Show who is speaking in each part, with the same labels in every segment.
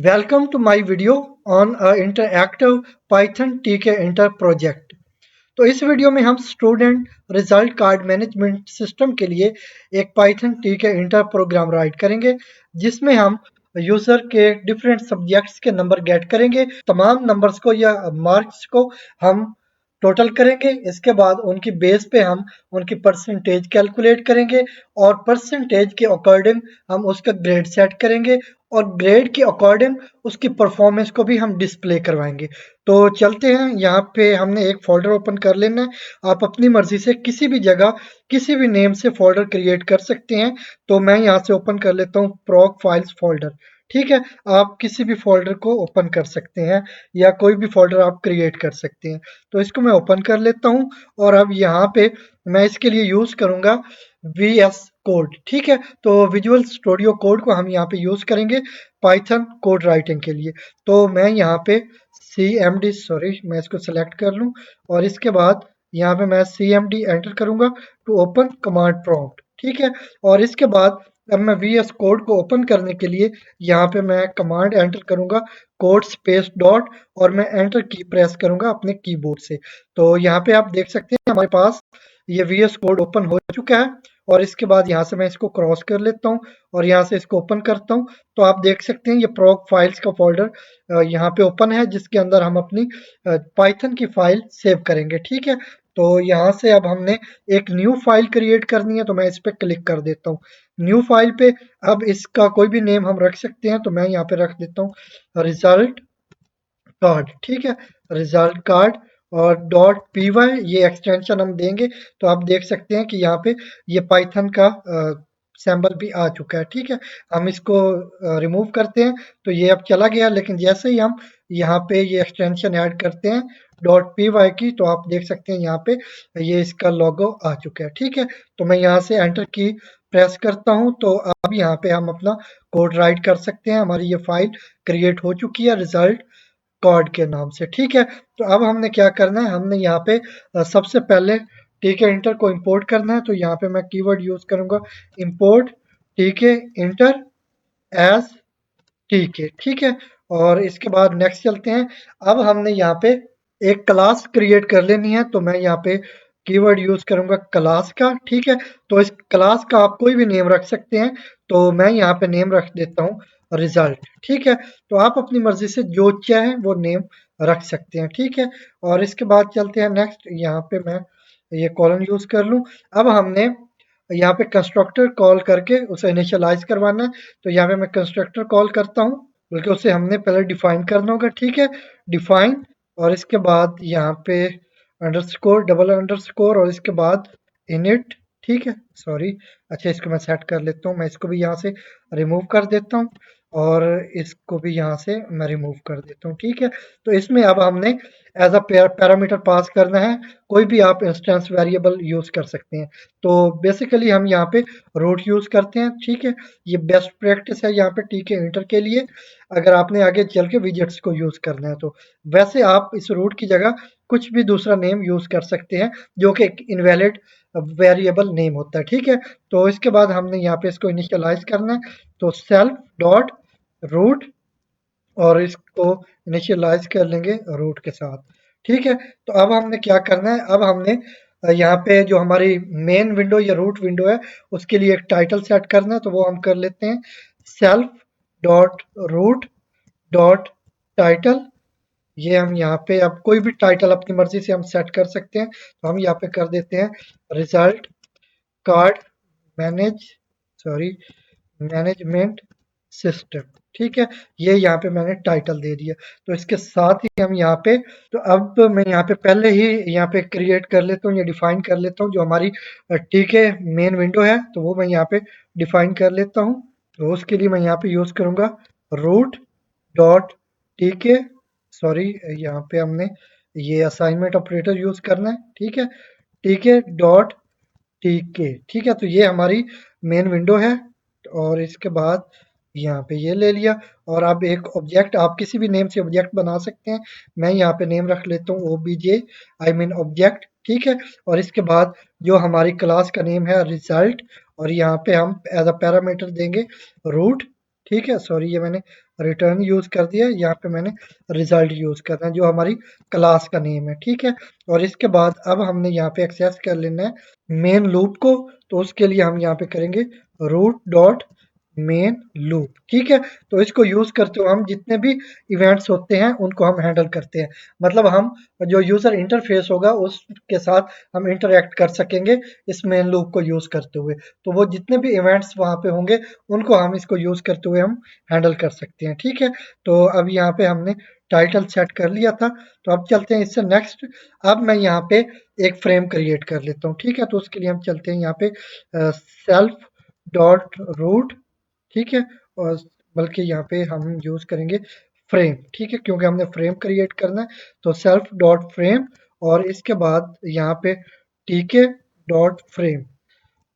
Speaker 1: Welcome to my video on a interactive Python TK Inter project। तो इस video में हम student result card management system के लिए एक Python TK inter program write करेंगे जिसमें हम यूजर के डिफरेंट सब्जेक्ट्स के नंबर गेट करेंगे। तमाम नंबर्स को या मार्क्स को हम टोटल करेंगे। इसके बाद उनकी बेस पे हम उनकी परसेंटेज कैलकुलेट करेंगे और परसेंटेज के अकॉर्डिंग हम उसका ग्रेड सेट करेंगे और ग्रेड के अकॉर्डिंग उसकी परफॉर्मेंस को भी हम डिस्प्ले करवाएंगे। तो चलते हैं, यहाँ पे हमने एक फोल्डर ओपन कर लेना है। आप अपनी मर्जी से किसी भी जगह किसी भी नेम से फोल्डर क्रिएट कर सकते हैं। तो मैं यहाँ से ओपन कर लेता हूँ प्रॉक फाइल्स फोल्डर। ठीक है, आप किसी भी फोल्डर को ओपन कर सकते हैं या कोई भी फोल्डर आप क्रिएट कर सकते हैं। तो इसको मैं ओपन कर लेता हूँ और अब यहाँ पे मैं इसके लिए यूज करूंगा VS कोड। ठीक है, तो विजुअल स्टूडियो कोड को हम यहाँ पे यूज करेंगे पाइथन कोड राइटिंग के लिए। तो मैं यहाँ पे CMD मैं इसको सेलेक्ट कर लूँ और इसके बाद यहाँ पे मैं CMD एंटर करूंगा टू ओपन कमांड प्रॉम्प्ट। ठीक है, और इसके बाद अब मैं VS कोड को ओपन करने के लिए यहाँ पे मैं कमांड एंटर करूंगा कोड स्पेस डॉट और मैं एंटर की प्रेस करूंगा अपने कीबोर्ड से। तो यहाँ पे आप देख सकते हैं हमारे पास ये VS कोड ओपन हो चुका है और इसके बाद यहाँ से मैं इसको क्रॉस कर लेता हूँ और यहाँ से इसको ओपन करता हूँ। तो आप देख सकते हैं ये प्रॉक फाइल्स का फोल्डर यहाँ पे ओपन है जिसके अंदर हम अपनी पाइथन की फाइल सेव करेंगे। ठीक है, तो यहाँ से अब हमने एक न्यू फाइल क्रिएट करनी है, तो मैं इस पे क्लिक कर देता हूँ न्यू फाइल पे। अब इसका कोई भी नेम हम रख सकते हैं, तो मैं यहाँ पे रख देता हूँ रिजल्ट कार्ड। ठीक है, रिजल्ट कार्ड और .py ये एक्सटेंशन हम देंगे। तो आप देख सकते हैं कि यहाँ पे ये पाइथन का सैंपल भी आ चुका है। ठीक है, हम इसको रिमूव करते हैं तो ये अब चला गया, लेकिन जैसे ही हम यहाँ पे ये एक्सटेंशन ऐड करते हैं .py की, तो आप देख सकते हैं यहाँ पे ये इसका लोगो आ चुका है। ठीक है, तो मैं यहाँ से एंटर की प्रेस करता हूँ तो अब यहाँ पे हम अपना कोड राइट कर सकते हैं। हमारी ये फाइल क्रिएट हो चुकी है रिजल्ट कार्ड के नाम से। ठीक है, तो अब हमने क्या करना है, हमने यहाँ पे सबसे पहले टीके इंटर को इंपोर्ट करना है। तो यहाँ पे मैं कीवर्ड यूज करूंगा इंपोर्ट टीके इंटर एज टीके। ठीक है, और इसके बाद नेक्स्ट चलते हैं। अब हमने यहाँ पे एक क्लास क्रिएट कर लेनी है, तो मैं यहाँ पे कीवर्ड यूज करूंगा क्लास का। ठीक है, तो इस क्लास का आप कोई भी नेम रख सकते हैं, तो मैं यहाँ पे नेम रख देता हूँ रिजल्ट। ठीक है, तो आप अपनी मर्जी से जो चाहे वो नेम रख सकते हैं। ठीक है, और इसके बाद चलते हैं नेक्स्ट। यहाँ पे मैं ये कॉलन यूज कर लूँ। अब हमने यहाँ पे कंस्ट्रक्टर कॉल करके उसे इनिशियलाइज करवाना है। तो यहाँ पे मैं कंस्ट्रक्टर कॉल करता हूँ, बल्कि उसे हमने पहले डिफाइन करना होगा। ठीक है, डिफाइन और इसके बाद यहाँ पे अंडरस्कोर डबल अंडरस्कोर और इसके बाद इनिट। ठीक है, सॉरी, अच्छा इसको मैं सेट कर लेता हूँ। मैं इसको भी यहाँ से रिमूव कर देता हूँ और इसको भी यहाँ से मैं रिमूव कर देता हूँ। ठीक है, तो इसमें अब हमने एज अ पैरामीटर पास करना है। कोई भी आप इंस्टेंस वेरिएबल यूज कर सकते हैं। तो बेसिकली हम यहाँ पे रूट यूज करते हैं। ठीक है, ये बेस्ट प्रैक्टिस है यहाँ पे टीके इंटर के लिए। अगर आपने आगे चल के विजेट्स को यूज करना है तो वैसे आप इस रूट की जगह कुछ भी दूसरा नेम यूज कर सकते हैं जो कि एक इनवैलिड वेरिएबल नेम होता है। ठीक है, तो इसके बाद हमने यहाँ पे इसको इनिशियलाइज करना है। तो सेल्फ डॉट रूट और इसको इनिशियलाइज कर लेंगे रूट के साथ। ठीक है, तो अब हमने क्या करना है, अब हमने यहाँ पे जो हमारी मेन विंडो या रूट विंडो है उसके लिए एक टाइटल सेट करना है। तो वो हम कर लेते हैं self dot root dot title. ये हम यहाँ पे अब कोई भी टाइटल अपनी मर्जी से हम सेट कर सकते हैं। तो हम यहाँ पे कर देते हैं result card manage sorry management system. ठीक है, ये यहाँ पे मैंने टाइटल दे दिया। तो इसके साथ ही हम यहाँ पे, तो अब मैं यहाँ पे पहले ही यहाँ पे क्रिएट कर लेता हूँ या डिफाइन कर लेता हूँ जो हमारी ठीक है मेन विंडो है, तो वो मैं यहाँ पे डिफाइन कर लेता हूँ। तो उसके लिए मैं यहाँ पे यूज करूंगा रूट डॉट टीके सॉरी, यहाँ पे हमने ये असाइनमेंट ऑपरेटर यूज करना है। ठीक है, टीके डॉट टीके। ठीक है, तो ये हमारी मेन विंडो है और इसके बाद यहाँ पे ये ले लिया। और अब एक ऑब्जेक्ट आप किसी भी नेम से ऑब्जेक्ट बना सकते हैं। मैं यहाँ पे नेम रख लेता हूँ ओबीजे आई मीन ऑब्जेक्ट। ठीक है, और इसके बाद जो हमारी क्लास का नेम है रिजल्ट और यहाँ पे हम एज अ पैरामीटर देंगे रूट ठीक है, सॉरी ये मैंने रिटर्न यूज कर दिया, यहाँ पे मैंने रिजल्ट यूज करना है जो हमारी क्लास का नेम है। ठीक है, और इसके बाद अब हमने यहाँ पे एक्सेस कर लेना है मेन लूप को। तो उसके लिए हम यहाँ पे करेंगे रूट डॉट मेन लूप। ठीक है, तो इसको यूज करते हुए हम जितने भी इवेंट्स होते हैं उनको हम हैंडल करते हैं। मतलब हम जो यूजर इंटरफेस होगा उसके साथ हम इंटरेक्ट कर सकेंगे इस मेन लूप को यूज करते हुए। तो वो जितने भी इवेंट्स वहां पे होंगे उनको हम इसको यूज करते हुए हम हैंडल कर सकते हैं। ठीक है, तो अब यहाँ पे हमने टाइटल सेट कर लिया था। तो अब चलते हैं इससे नेक्स्ट। अब मैं यहाँ पे एक फ्रेम क्रिएट कर लेता हूँ। ठीक है, तो उसके लिए हम चलते हैं यहाँ पे सेल्फ डॉट रूट। ठीक है, और बल्कि यहाँ पे हम यूज करेंगे फ्रेम। ठीक है, क्योंकि हमने फ्रेम क्रिएट करना है। तो सेल्फ डॉट फ्रेम और इसके बाद यहाँ पे टीके डॉट फ्रेम।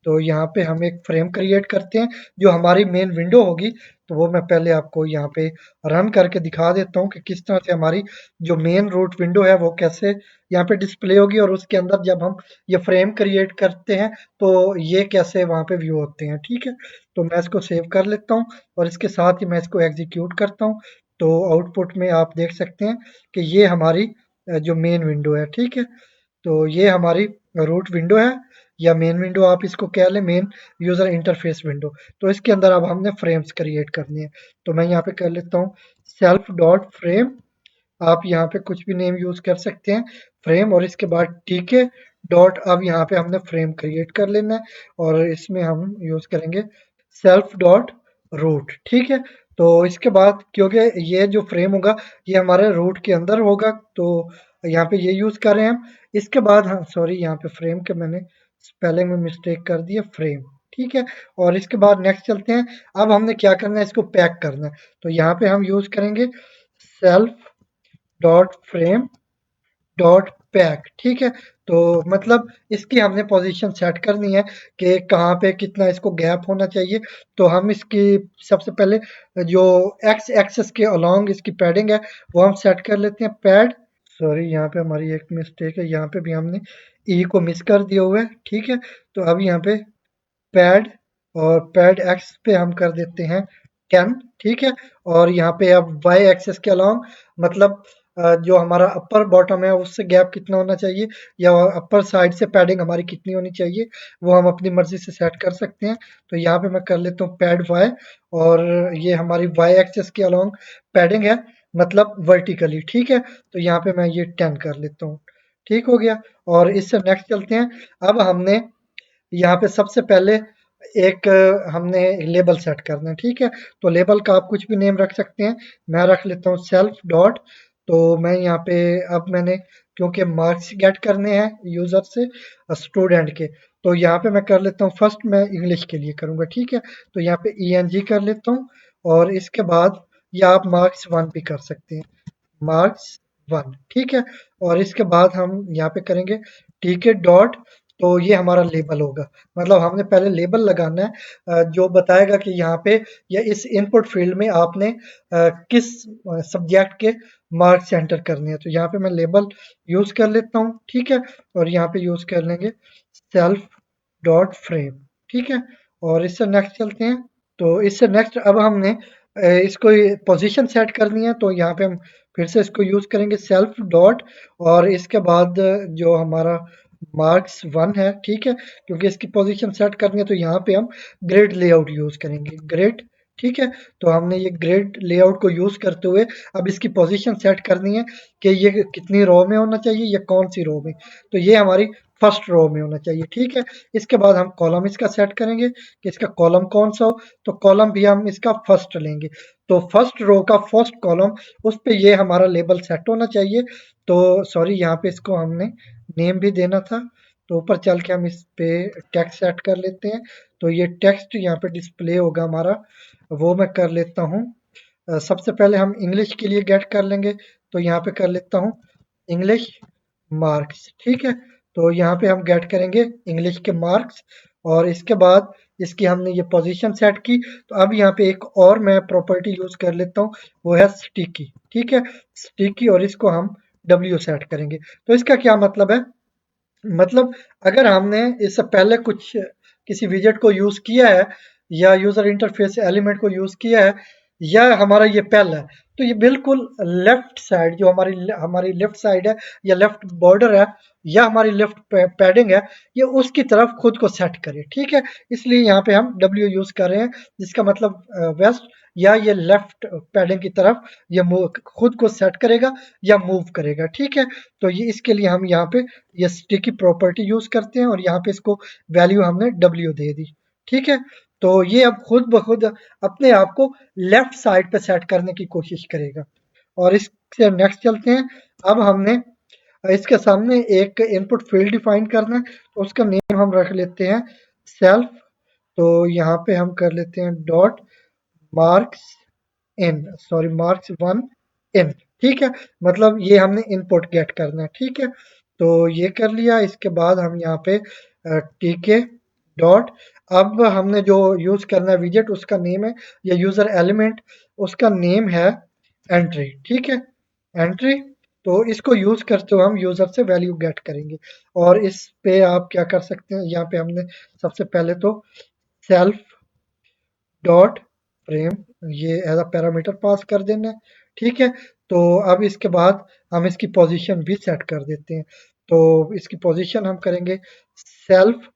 Speaker 1: तो यहाँ पे हम एक फ्रेम क्रिएट करते हैं जो हमारी मेन विंडो होगी। तो वो मैं पहले आपको यहाँ पे रन करके दिखा देता हूँ कि किस तरह से हमारी जो मेन रूट विंडो है वो कैसे यहाँ पे डिस्प्ले होगी, और उसके अंदर जब हम ये फ्रेम क्रिएट करते हैं तो ये कैसे वहाँ पे व्यू होते हैं। ठीक है, तो मैं इसको सेव कर लेता हूँ और इसके साथ ही मैं इसको एग्जीक्यूट करता हूँ। तो आउटपुट में आप देख सकते हैं कि ये हमारी जो मेन विंडो है। ठीक है, तो ये हमारी रूट विंडो है, या मेन विंडो आप इसको कह लें, मेन यूजर इंटरफेस विंडो। तो इसके अंदर अब हमने फ्रेम्स क्रिएट करनी है। तो मैं यहाँ पे कर लेता हूँ सेल्फ डॉट फ्रेम। आप यहाँ पे कुछ भी नेम यूज कर सकते हैं फ्रेम, और इसके बाद टीके डॉट, अब यहाँ पे हमने फ्रेम क्रिएट कर लेना है और इसमें हम यूज करेंगे सेल्फ डॉट रूट। ठीक है, तो इसके बाद क्योंकि ये जो फ्रेम होगा ये हमारे रूट के अंदर होगा तो यहाँ पे ये यूज कर रहे हैं हम। इसके बाद हाँ सॉरी, यहाँ पे फ्रेम के मैंने स्पेलिंग में मिस्टेक कर दी है, फ्रेम। ठीक है, और इसके बाद नेक्स्ट चलते हैं। अब हमने क्या करना है, इसको पैक करना है। तो यहाँ पे हम यूज करेंगे self dot frame dot pack. ठीक है, तो मतलब इसकी हमने पोजीशन सेट करनी है कि कहाँ पे कितना इसको गैप होना चाहिए। तो हम इसकी सबसे पहले जो एक्स एक्सेस के अलोंग इसकी पैडिंग है वो हम सेट कर लेते हैं पैड। सॉरी, यहाँ पे हमारी एक मिस्टेक है, यहाँ पे भी हमने ई को मिस कर दिया हुआ है। ठीक है, तो अब यहाँ पे पैड और पैड एक्स पे हम कर देते हैं 10। ठीक है, और यहाँ पे अब वाई एक्सेस के अलोंग मतलब जो हमारा अपर बॉटम है उससे गैप कितना होना चाहिए, या अपर साइड से पैडिंग हमारी कितनी होनी चाहिए, वो हम अपनी मर्जी से सेट कर सकते हैं। तो यहाँ पे मैं कर लेता हूँ पैड वाई, और ये हमारी वाई एक्सेस के अलोंग पैडिंग है, मतलब वर्टिकली। ठीक है, तो यहाँ पे मैं ये 10 कर लेता हूँ। ठीक हो गया, और इससे नेक्स्ट चलते हैं। अब हमने यहाँ पे सबसे पहले एक हमने लेबल सेट करना है। ठीक है, तो लेबल का आप कुछ भी नेम रख सकते हैं। मैं रख लेता हूँ सेल्फ डॉट। तो मैं यहाँ पे अब मैंने क्योंकि मार्क्स गेट करने हैं यूजर से स्टूडेंट के, तो यहाँ पे मैं कर लेता हूँ फर्स्ट मैं इंग्लिश के लिए करूँगा। ठीक है, तो यहाँ पे ENG कर लेता हूँ, और इसके बाद या आप मार्क्स 1 भी कर सकते हैं, मार्क्स 1। ठीक है, और इसके बाद हम यहाँ पे करेंगे टीके डॉट। तो ये हमारा लेबल होगा, मतलब हमने पहले लेबल लगाना है जो बताएगा कि यहाँ पे या इस इनपुट फील्ड में आपने किस सब्जेक्ट के मार्क्स एंटर करने हैं। तो यहाँ पे मैं लेबल यूज कर लेता हूँ। ठीक है, और यहाँ पे यूज कर लेंगे सेल्फ डॉट फ्रेम। ठीक है, और इससे नेक्स्ट चलते हैं। तो इससे नेक्स्ट अब हमने इसको पोजीशन सेट करनी है। तो यहाँ पे हम फिर से इसको यूज करेंगे सेल्फ डॉट, और इसके बाद जो हमारा मार्क्स 1 है। ठीक है, क्योंकि इसकी पोजीशन सेट करनी है तो यहाँ पे हम ग्रिड लेआउट यूज करेंगे, ग्रिड। ठीक है, तो हमने ये ग्रिड लेआउट को यूज करते हुए अब इसकी पोजीशन सेट करनी है कि ये कितनी रो में होना चाहिए या कौन सी रो में। तो ये हमारी फर्स्ट रो में होना चाहिए। ठीक है, इसके बाद हम कॉलम इसका सेट करेंगे कि इसका कॉलम कौन सा हो। तो कॉलम भी हम इसका फर्स्ट लेंगे। तो फर्स्ट रो का फर्स्ट कॉलम उस पे ये हमारा लेबल सेट होना चाहिए। तो सॉरी, यहाँ पे इसको हमने नेम भी देना था। तो ऊपर चल के हम इस पे टेक्स्ट सेट कर लेते हैं। तो ये टेक्स्ट यहाँ पे डिस्प्ले होगा हमारा, वो मैं कर लेता हूँ। सबसे पहले हम इंग्लिश के लिए गेट कर लेंगे। तो यहाँ पे कर लेता हूँ इंग्लिश मार्क्स। ठीक है, तो यहाँ पे हम गेट करेंगे इंग्लिश के मार्क्स, और इसके बाद इसकी हमने ये पोजीशन सेट की। तो अब यहाँ पे एक और मैं प्रॉपर्टी यूज कर लेता हूँ, वो है स्टिकी। ठीक है, स्टिकी, और इसको हम W सेट करेंगे। तो इसका क्या मतलब है, मतलब अगर हमने इससे पहले कुछ किसी विजेट को यूज किया है या यूजर इंटरफेस एलिमेंट को यूज किया है, या हमारा ये पहला है, तो ये बिल्कुल लेफ्ट साइड जो हमारी हमारी लेफ्ट साइड है या लेफ्ट बॉर्डर है या हमारी लेफ्ट पैडिंग है, ये उसकी तरफ खुद को सेट करे। ठीक है, इसलिए यहाँ पे हम W यूज कर रहे हैं, जिसका मतलब वेस्ट या ये लेफ्ट पैडिंग की तरफ ये खुद को सेट करेगा या मूव करेगा। ठीक है, तो ये इसके लिए हम यहाँ पे ये स्टिकी प्रॉपर्टी यूज करते हैं और यहाँ पे इसको वैल्यू हमने W दे दी। ठीक है, तो ये अब खुद ब खुद अपने आप को लेफ्ट साइड पे सेट करने की कोशिश करेगा। और इससे नेक्स्ट चलते हैं। अब हमने इसके सामने एक इनपुट फील्ड डिफाइन करना है, तो उसका नेम हम रख लेते हैं सेल्फ। तो यहाँ पे हम कर लेते हैं dot marks in, sorry marks one in. ठीक है, मतलब ये हमने इनपुट गेट करना है। ठीक है, तो ये कर लिया। इसके बाद हम यहाँ पे टीके डॉट, अब हमने जो यूज करना है विजेट उसका नेम है, या यूजर एलिमेंट उसका नेम है एंट्री। ठीक है, एंट्री। तो इसको यूज करते हुए हम यूजर से वैल्यू गेट करेंगे। और इस पे आप क्या कर सकते हैं, यहाँ पे हमने सबसे पहले तो सेल्फ डॉट फ्रेम ये एज अ पैरामीटर पास कर देना है। ठीक है, तो अब इसके बाद हम इसकी पोजीशन भी सेट कर देते हैं। तो इसकी पोजीशन हम करेंगे self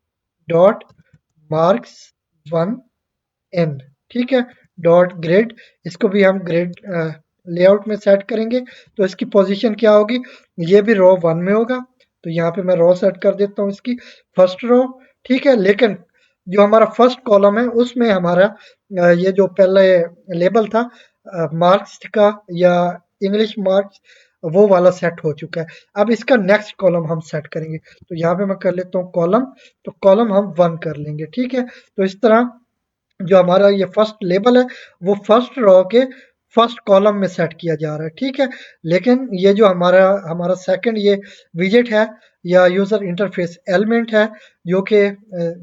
Speaker 1: dot marks one in. ठीक है, डॉट ग्रेड, इसको भी हम ग्रेड लेआउट में सेट करेंगे। तो इसकी पोजीशन क्या होगी, ये भी रो वन में होगा। तो यहाँ पे मैं रो सेट कर देता हूँ इसकी फर्स्ट रो। ठीक है, लेकिन जो हमारा फर्स्ट कॉलम है उसमें हमारा ये जो पहले लेबल था मार्क्स का या इंग्लिश मार्क्स, वो वाला सेट हो चुका है। अब इसका नेक्स्ट कॉलम हम सेट करेंगे। तो यहाँ पे मैं कर लेता हूँ कॉलम, तो कॉलम हम वन कर लेंगे। ठीक है, तो इस तरह जो हमारा ये फर्स्ट लेबल है वो फर्स्ट रो के फर्स्ट कॉलम में सेट किया जा रहा है। ठीक है, लेकिन ये जो हमारा हमारा सेकंड ये विजेट है या यूजर इंटरफेस एलिमेंट है, जो कि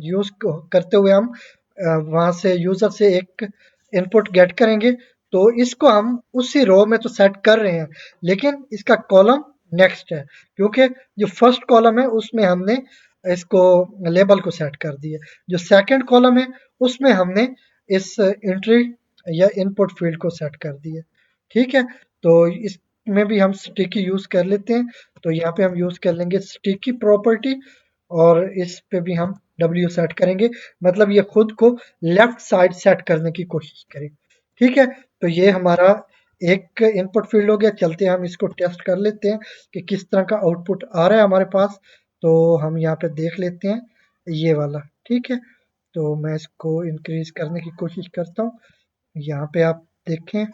Speaker 1: यूज करते हुए हम वहां से यूजर से एक इनपुट गेट करेंगे। तो इसको हम उसी रो में तो सेट कर रहे हैं, लेकिन इसका कॉलम नेक्स्ट है, क्योंकि जो फर्स्ट कॉलम है उसमें हमने इसको लेबल को सेट कर दिया। जो सेकंड कॉलम है उसमें हमने इस एंट्री या इनपुट फील्ड को सेट कर दिया। ठीक है, तो इसमें भी हम स्टिकी यूज कर लेते हैं। तो यहाँ पे हम यूज कर लेंगे स्टिकी प्रॉपर्टी, और इस पे भी हम W सेट करेंगे, मतलब ये खुद को लेफ्ट साइड सेट करने की कोशिश करें। ठीक है, तो ये हमारा एक इनपुट फील्ड हो गया। चलते हैं हम इसको टेस्ट कर लेते हैं कि किस तरह का आउटपुट आ रहा है हमारे पास। तो हम यहाँ पे देख लेते हैं ये वाला। ठीक है, तो मैं इसको इंक्रीज करने की कोशिश करता हूँ। यहाँ पे आप देखें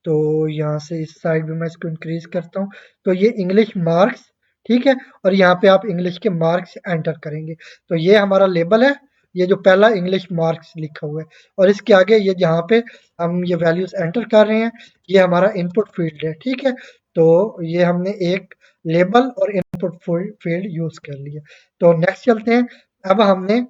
Speaker 1: तो यहाँ से इस साइड भी मैं इसको इंक्रीज करता हूँ। तो ये इंग्लिश मार्क्स, ठीक है, और यहाँ पे आप इंग्लिश के मार्क्स एंटर करेंगे। तो ये हमारा लेबल है, ये जो पहला इंग्लिश मार्क्स लिखा हुआ है, और इसके आगे ये जहाँ पे हम ये वैल्यूज एंटर कर रहे हैं ये हमारा इनपुट फील्ड है। ठीक है, तो ये हमने एक लेबल और इनपुट फील्ड यूज कर लिया। तो नेक्स्ट चलते हैं। अब हमने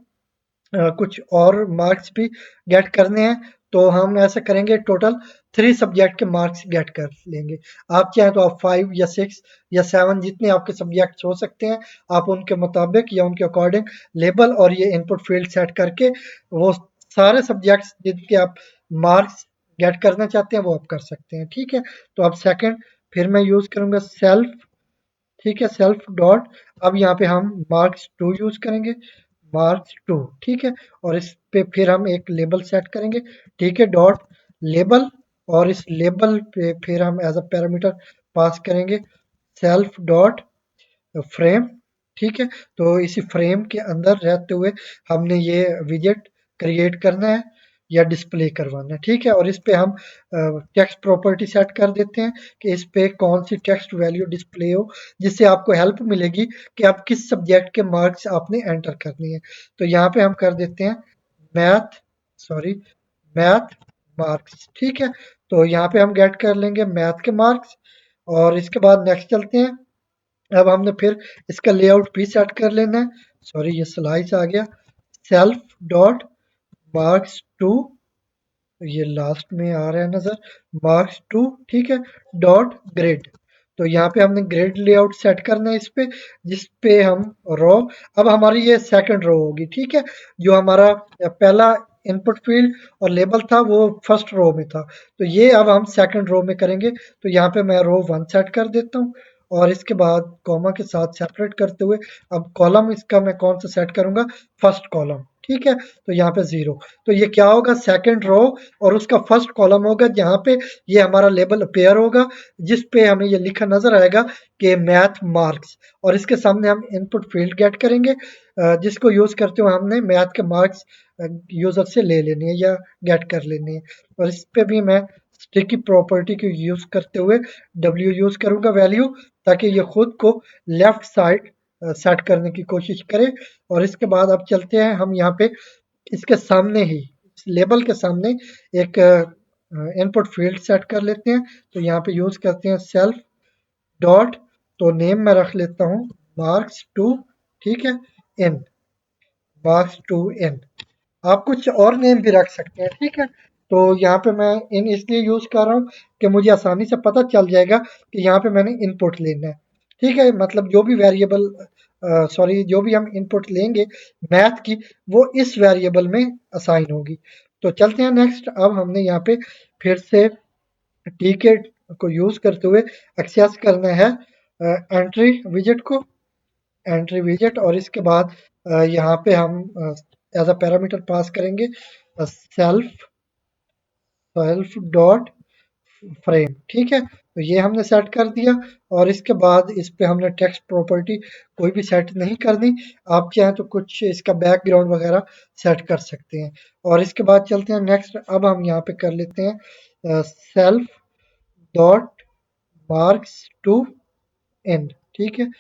Speaker 1: कुछ और मार्क्स भी गेट करने हैं। तो हम ऐसा करेंगे, टोटल 3 सब्जेक्ट के मार्क्स गेट कर लेंगे। आप चाहें तो आप 5 या 6 या 7 जितने आपके सब्जेक्ट्स हो सकते हैं, आप उनके मुताबिक या उनके अकॉर्डिंग लेबल और ये इनपुट फील्ड सेट करके वो सारे सब्जेक्ट्स जिनके आप मार्क्स गेट करना चाहते हैं वो आप कर सकते हैं। ठीक है, तो अब सेकंड फिर मैं यूज करूंगा सेल्फ। ठीक है, सेल्फ डॉट, अब यहाँ पे हम मार्क्स 2 यूज करेंगे, मार्क्स 2। ठीक है, और इस पे फिर हम एक लेबल सेट करेंगे। ठीक है, डॉट लेबल, और इस लेबल पे फिर हम एज अ पैरामीटर पास करेंगे सेल्फ डॉट फ्रेम। ठीक है, तो इसी फ्रेम के अंदर रहते हुए हमने ये विजेट क्रिएट करना है या डिस्प्ले करवाना है। ठीक है, और इस पे हम टेक्स्ट प्रॉपर्टी सेट कर देते हैं कि इस पे कौन सी टेक्स्ट वैल्यू डिस्प्ले हो, जिससे आपको हेल्प मिलेगी कि आप किस सब्जेक्ट के मार्क्स आपने एंटर करनी है। तो यहाँ पे हम कर देते हैं मैथ, सॉरी मैथ मार्क्स। ठीक है, तो यहाँ पे हम गेट कर लेंगे मैथ के मार्क्स। और इसके बाद नेक्स्ट चलते हैं। अब हमने फिर इसका लेआउट भी सेट कर लेना है। सॉरी ये स्लाइस आ गया, सेल्फ डॉट मार्क्स टू, ये लास्ट में आ रहा है नजर, मार्क्स टू। ठीक है, डॉट ग्रेड। तो यहाँ पे हमने ग्रेड लेआउट सेट करना है इस पे, जिस पे हम रो, अब हमारी ये सेकंड रो होगी। ठीक है, जो हमारा पहला इनपुट फील्ड और लेबल था वो फर्स्ट रो में था, तो ये अब हम सेकंड रो में करेंगे। तो यहाँ पे मैं रो 1 सेट कर देता हूँ और इसके बाद कॉमा के साथ सेपरेट करते हुए अब कॉलम इसका मैं कौन सा सेट करूंगा, फर्स्ट कॉलम, ठीक है। तो यहाँ पे 0, तो ये क्या होगा, सेकंड रो और उसका फर्स्ट कॉलम होगा जहाँ पे ये हमारा लेबल अपीयर होगा, जिस पे हमें ये लिखा नजर आएगा कि मैथ मार्क्स, और इसके सामने हम इनपुट फील्ड गेट करेंगे जिसको यूज करते हुए हमने मैथ के मार्क्स यूजर से ले लेनी है या गेट कर लेनी है। और इस पे भी मैं स्टिकी प्रॉपर्टी को यूज करते हुए w यूज करूंगा वैल्यू, ताकि ये खुद को लेफ्ट साइड सेट करने की कोशिश करे। और इसके बाद अब चलते हैं हम यहाँ पे इसके सामने ही लेबल के सामने एक इनपुट फील्ड सेट कर लेते हैं। तो यहाँ पे यूज करते हैं सेल्फ डॉट, तो नेम में रख लेता हूँ मार्क्स टू, ठीक है, इन, मार्क्स टू इन। आप कुछ और नेम भी रख सकते हैं, ठीक है। तो यहाँ पे मैं इन इसलिए यूज कर रहा हूँ कि मुझे आसानी से पता चल जाएगा कि यहाँ पे मैंने इनपुट लेना है, ठीक है। मतलब जो भी वेरिएबल सॉरी जो भी हम इनपुट लेंगे मैथ की, वो इस वेरिएबल में असाइन होगी। तो चलते हैं नेक्स्ट। अब हमने यहाँ पे फिर से टीके को यूज करते हुए एक्सेस करना है एंट्री विजेट को, एंट्री विजेट, और इसके बाद यहाँ पे हम एज अ पैरामीटर पास करेंगे सेल्फ सेल्फ डॉट फ्रेम, ठीक है। तो ये हमने सेट कर दिया और इसके बाद इस पे हमने टेक्स्ट प्रॉपर्टी कोई भी सेट नहीं करनी। आप चाहें तो कुछ इसका बैकग्राउंड वगैरह सेट कर सकते हैं। और इसके बाद चलते हैं नेक्स्ट। अब हम यहाँ पे कर लेते हैं सेल्फ डॉट मार्क्स टू इन, ठीक है।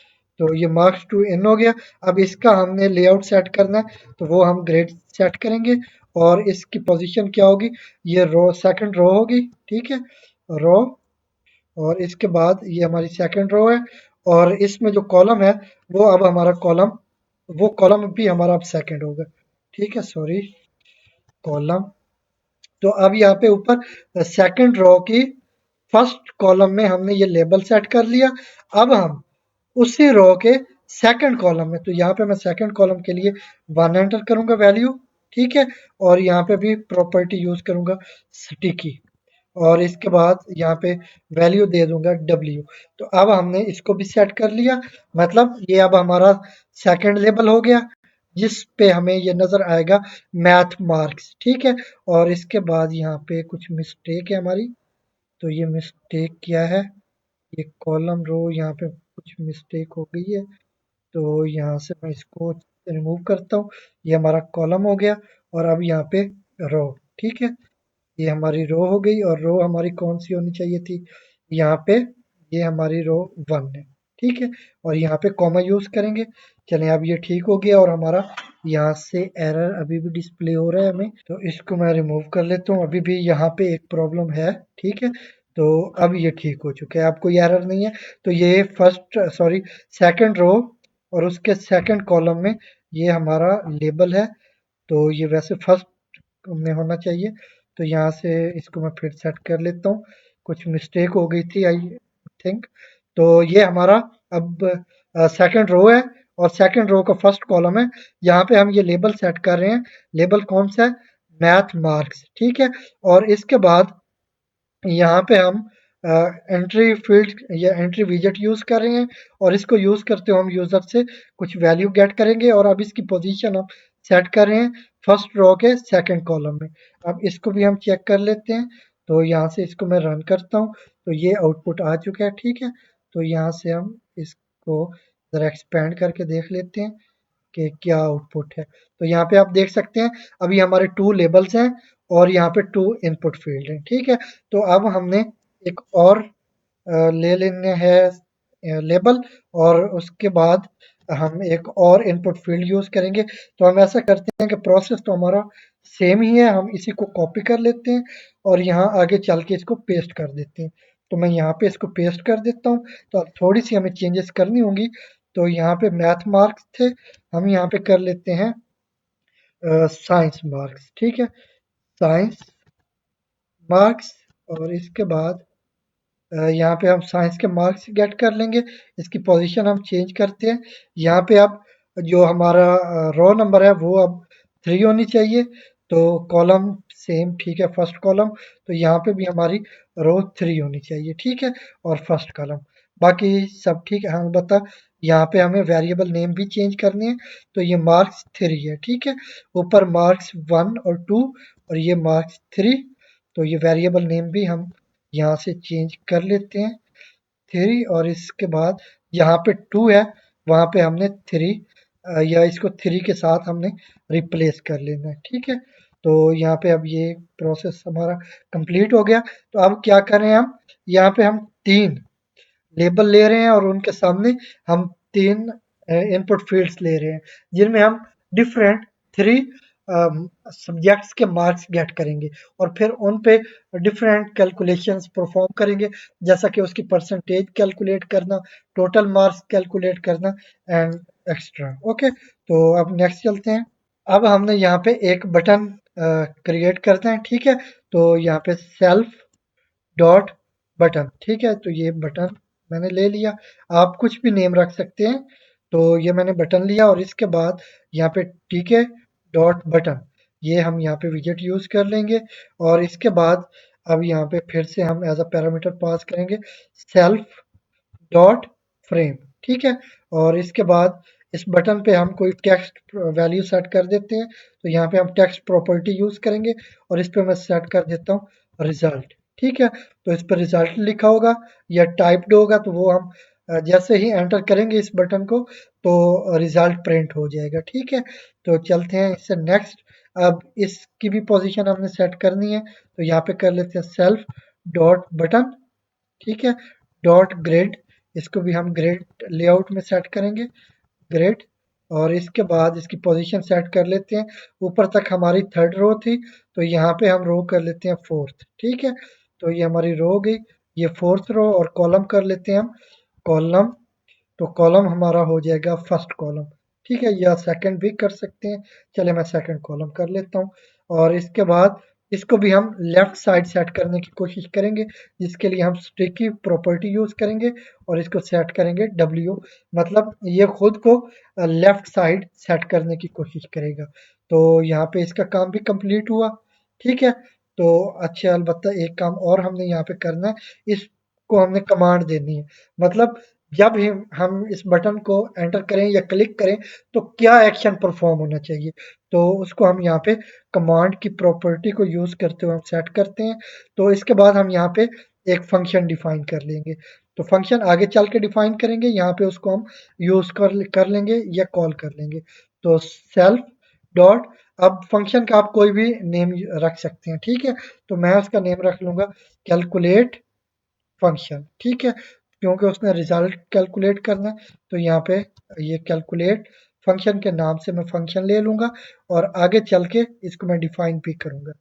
Speaker 1: तो ये मार्क्स टू इन हो गया। अब इसका हमने लेआउट सेट करना है, तो वो हम ग्रेड सेट करेंगे और इसकी पोजीशन क्या होगी, ये रो सेकंड रो होगी, ठीक है, रो। और इसके बाद ये हमारी सेकंड रो है और इसमें जो कॉलम है वो अब हमारा कॉलम, वो कॉलम भी हमारा अब सेकंड होगा, ठीक है, सॉरी, कॉलम। तो अब यहाँ पे ऊपर सेकंड रो की फर्स्ट कॉलम में हमने ये लेबल सेट कर लिया। अब हम उसी रो के सेकंड कॉलम में, तो यहाँ पे मैं सेकंड कॉलम के लिए 1 एंटर करूंगा वैल्यू, ठीक है। और यहाँ पे भी प्रॉपर्टी यूज करूंगा स्टिकी, और इसके बाद यहाँ पे वैल्यू दे दूंगा w। तो अब हमने इसको भी सेट कर लिया, मतलब ये अब हमारा सेकंड लेबल हो गया जिस पे हमें ये नजर आएगा मैथ मार्क्स, ठीक है। और इसके बाद यहाँ पे कुछ मिस्टेक है हमारी, तो ये मिस्टेक क्या है, ये कॉलम रो यहाँ पे कुछ मिस्टेक हो गई है, तो यहाँ से मैं इसको रिमूव करता हूँ। ये हमारा कॉलम हो गया और अब यहाँ पे रो, ठीक है, ये हमारी रो हो गई। और रो हमारी कौन सी होनी चाहिए थी, यहाँ पे ये हमारी रो 1 है, ठीक है। और यहाँ पे कॉमा यूज करेंगे। चलें, अब ये ठीक हो गया और हमारा यहाँ से एरर अभी भी डिस्प्ले हो रहा है हमें, तो इसको मैं रिमूव कर लेता हूँ। अभी भी यहाँ पे एक प्रॉब्लम है, ठीक है। तो अब ये ठीक हो चुका है, अब कोई एरर नहीं है। तो ये फर्स्ट सॉरी सेकंड रो और उसके सेकंड कॉलम में ये हमारा लेबल है, तो ये वैसे फर्स्ट में होना चाहिए। तो यहाँ से इसको मैं फिर सेट कर लेता हूँ, कुछ मिस्टेक हो गई थी आई थिंक। तो ये हमारा अब सेकंड रो है और सेकंड रो का फर्स्ट कॉलम है। यहाँ पे हम ये लेबल सेट कर रहे हैं, लेबल कौन सा है, मैथ मार्क्स, ठीक है। और इसके बाद यहाँ पे हम एंट्री फील्ड या एंट्री विजेट यूज कर रहे हैं और इसको यूज करते हुए हम यूजर से कुछ वैल्यू गेट करेंगे और अब इसकी पोजीशन हम सेट कर रहे हैं फर्स्ट रो के सेकंड कॉलम में। अब इसको भी हम चेक कर लेते हैं, तो यहाँ से इसको मैं रन करता हूँ, तो ये आउटपुट आ चुका है, ठीक है। तो यहाँ से हम इसको जरा एक्सपेंड करके देख लेते हैं कि क्या आउटपुट है। तो यहाँ पे आप देख सकते हैं अभी हमारे 2 लेबल्स हैं और यहाँ पे 2 इनपुट फील्ड हैं, ठीक है। तो अब हमने एक और ले लेने हैं लेबल और उसके बाद हम एक और इनपुट फील्ड यूज करेंगे। तो हम ऐसा करते हैं कि प्रोसेस तो हमारा सेम ही है, हम इसी को कॉपी कर लेते हैं और यहाँ आगे चल के इसको पेस्ट कर देते हैं। तो मैं यहाँ पे इसको पेस्ट कर देता हूँ। तो अब थोड़ी सी हमें चेंजेस करनी होंगी, तो यहाँ पे मैथ मार्क्स थे, हम यहाँ पे कर लेते हैं साइंस मार्क्स, ठीक है, साइंस मार्क्स। और इसके बाद यहाँ पे हम साइंस के मार्क्स गेट कर लेंगे। इसकी पोजीशन हम चेंज करते हैं, यहाँ पे अब जो हमारा रो नंबर है वो अब 3 होनी चाहिए, तो कॉलम सेम ठीक है, फर्स्ट कॉलम, तो यहाँ पे भी हमारी रो 3 होनी चाहिए, ठीक है, और फर्स्ट कॉलम, बाकी सब ठीक है। हाँ बता, यहाँ पे हमें वेरिएबल नेम भी चेंज करनी है, तो ये मार्क्स 3 है, ठीक है, ऊपर मार्क्स 1 और 2 और ये मार्क्स 3, तो ये वेरिएबल नेम भी हम यहाँ से चेंज कर लेते हैं 3, और इसके बाद यहाँ पे 2 है, वहाँ पे हमने 3 या इसको 3 के साथ हमने रिप्लेस कर लेना है, ठीक है। तो यहाँ पे अब ये प्रोसेस हमारा कंप्लीट हो गया। तो अब क्या करें हम, यहाँ पे हम 3 लेबल ले रहे हैं और उनके सामने हम 3 इनपुट फील्ड्स ले रहे हैं, जिनमें हम डिफरेंट 3 सब्जेक्ट्स के मार्क्स गेट करेंगे और फिर उन पे डिफरेंट कैलकुलेशंस परफॉर्म करेंगे, जैसा कि उसकी परसेंटेज कैलकुलेट करना, टोटल मार्क्स कैलकुलेट करना एंड एक्स्ट्रा। ओके, तो अब नेक्स्ट चलते हैं। अब हमने यहाँ पे एक बटन क्रिएट करते हैं, ठीक है, तो यहाँ पे सेल्फ डॉट बटन, ठीक है, तो ये बटन मैंने ले लिया, आप कुछ भी नेम रख सकते हैं। तो ये मैंने बटन लिया और इसके बाद यहाँ पे टीके डॉट बटन, ये हम यहाँ पे विजेट यूज कर लेंगे, और इसके बाद अब यहाँ पे फिर से हम एज अ पैरामीटर पास करेंगे सेल्फ डॉट फ्रेम, ठीक है, और इसके बाद इस बटन पे हम कोई टेक्स्ट वैल्यू सेट कर देते हैं, तो यहाँ पे हम टेक्स्ट प्रॉपर्टी यूज करेंगे और इस पे मैं सेट कर देता हूँ रिजल्ट, ठीक है, तो इस पर रिजल्ट लिखा होगा या टाइप्ड होगा, तो वो हम जैसे ही एंटर करेंगे इस बटन को तो रिजल्ट प्रिंट हो जाएगा, ठीक है। तो चलते हैं इससे नेक्स्ट। अब इसकी भी पोजीशन हमने सेट करनी है, तो यहाँ पे कर लेते हैं सेल्फ डॉट बटन, ठीक है, डॉट ग्रेड, इसको भी हम ग्रेड लेआउट में सेट करेंगे, ग्रेड, और इसके बाद इसकी पोजीशन सेट कर लेते हैं। ऊपर तक हमारी थर्ड रो थी, तो यहाँ पे हम रो कर लेते हैं फोर्थ, ठीक है, तो ये हमारी रो हो गई, ये फोर्थ रो, और कॉलम कर लेते हैं हम कॉलम, तो कॉलम हमारा हो जाएगा फर्स्ट कॉलम, ठीक है, या सेकंड भी कर सकते हैं, चले मैं सेकंड कॉलम कर लेता हूँ। और इसके बाद इसको भी हम लेफ्ट साइड सेट करने की कोशिश करेंगे, जिसके लिए हम स्टिकी प्रॉपर्टी यूज करेंगे और इसको सेट करेंगे डब्ल्यू, मतलब ये खुद को लेफ्ट साइड सेट करने की कोशिश करेगा। तो यहाँ पे इसका काम भी कंप्लीट हुआ, ठीक है। तो अच्छा, अलबत्ता एक काम और हमने यहाँ पे करना है, इसको हमने कमांड देनी है, मतलब जब हम इस बटन को एंटर करें या क्लिक करें तो क्या एक्शन परफॉर्म होना चाहिए, तो उसको हम यहाँ पे कमांड की प्रॉपर्टी को यूज करते हुए हम सेट करते हैं। तो इसके बाद हम यहाँ पे एक फंक्शन डिफाइन कर लेंगे, तो फंक्शन आगे चल के डिफाइन करेंगे, यहाँ पे उसको हम यूज कर लेंगे या कॉल कर लेंगे। तो सेल्फ डॉट, अब फंक्शन का आप कोई भी नेम रख सकते हैं, ठीक है, तो मैं उसका नेम रख लूंगा कैलकुलेट फंक्शन, ठीक है, क्योंकि उसने रिजल्ट कैलकुलेट करना है, तो यहाँ पे ये कैलकुलेट फंक्शन के नाम से मैं फंक्शन ले लूंगा और आगे चल के इसको मैं डिफाइन भी करूंगा।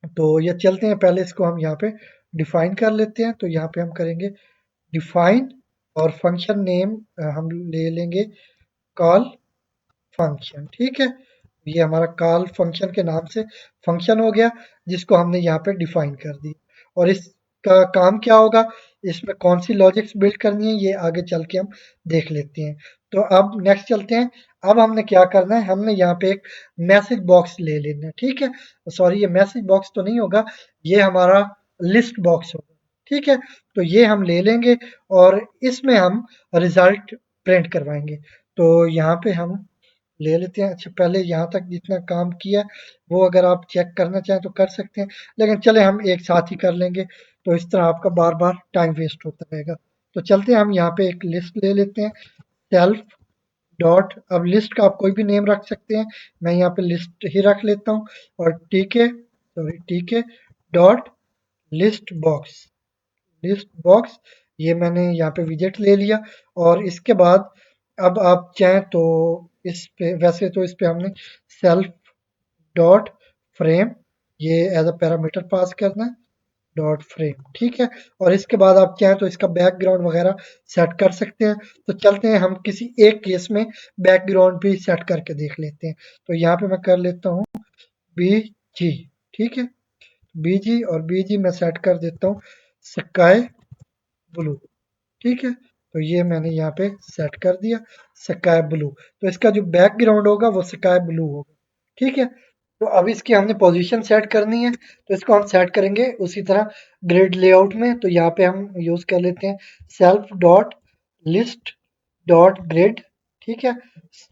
Speaker 1: तो ये चलते हैं, पहले इसको हम यहाँ पे डिफाइन कर लेते हैं, तो यहाँ पे हम करेंगे डिफाइन और फंक्शन नेम हम ले लेंगे कॉल फंक्शन, ठीक है, ये हमारा कॉल फंक्शन के नाम से फंक्शन हो गया, जिसको हमने यहाँ पे डिफाइन कर दी। और इसका काम क्या होगा, इसमें कौन सी लॉजिक्स बिल्ड करनी है, ये आगे चल के हम देख लेते हैं। तो अब नेक्स्ट चलते हैं। अब हमने क्या करना है, हमने यहाँ पे एक मैसेज बॉक्स ले लेना है, ठीक है, सॉरी ये मैसेज बॉक्स तो नहीं होगा, ये हमारा लिस्ट बॉक्स होगा, ठीक है, तो ये हम ले लेंगे और इसमें हम रिजल्ट प्रिंट करवाएंगे। तो यहाँ पे हम ले लेते हैं। अच्छा, पहले यहाँ तक जितना काम किया वो अगर आप चेक करना चाहें तो कर सकते हैं, लेकिन चले हम एक साथ ही कर लेंगे, तो इस तरह आपका बार बार टाइम वेस्ट होता रहेगा। तो चलते हैं, हम यहाँ पे एक लिस्ट ले लेते हैं सेल्फ डॉट, अब लिस्ट का आप कोई भी नेम रख सकते हैं, मैं यहाँ पे लिस्ट ही रख लेता हूँ, और टीके सॉरी टीके dot list box, list box, ये मैंने यहाँ पे विजेट ले लिया। और इसके बाद अब आप चाहें तो इस पे, वैसे तो इस पे हमने सेल्फ डॉट फ्रेम, ये एज अ पैरामीटर पास करना है डॉट फ्रेम, ठीक है, और इसके बाद आप चाहें तो इसका बैकग्राउंड वगैरह सेट कर सकते हैं। तो चलते हैं, हम किसी एक केस में बैकग्राउंड भी सेट करके देख लेते हैं। तो यहाँ पे मैं कर लेता हूँ बी जी, ठीक है, बी जी, और बी जी मैं सेट कर देता हूँ स्काई ब्लू, ठीक है, तो ये मैंने यहाँ पे सेट कर दिया स्काई ब्लू, तो इसका जो बैकग्राउंड होगा वो स्काई ब्लू होगा, ठीक है। तो अब इसकी हमने पोजीशन सेट करनी है, तो इसको हम सेट करेंगे उसी तरह ग्रिड लेआउट में। तो यहाँ पे हम यूज कर लेते हैं self dot list dot grid, ठीक है,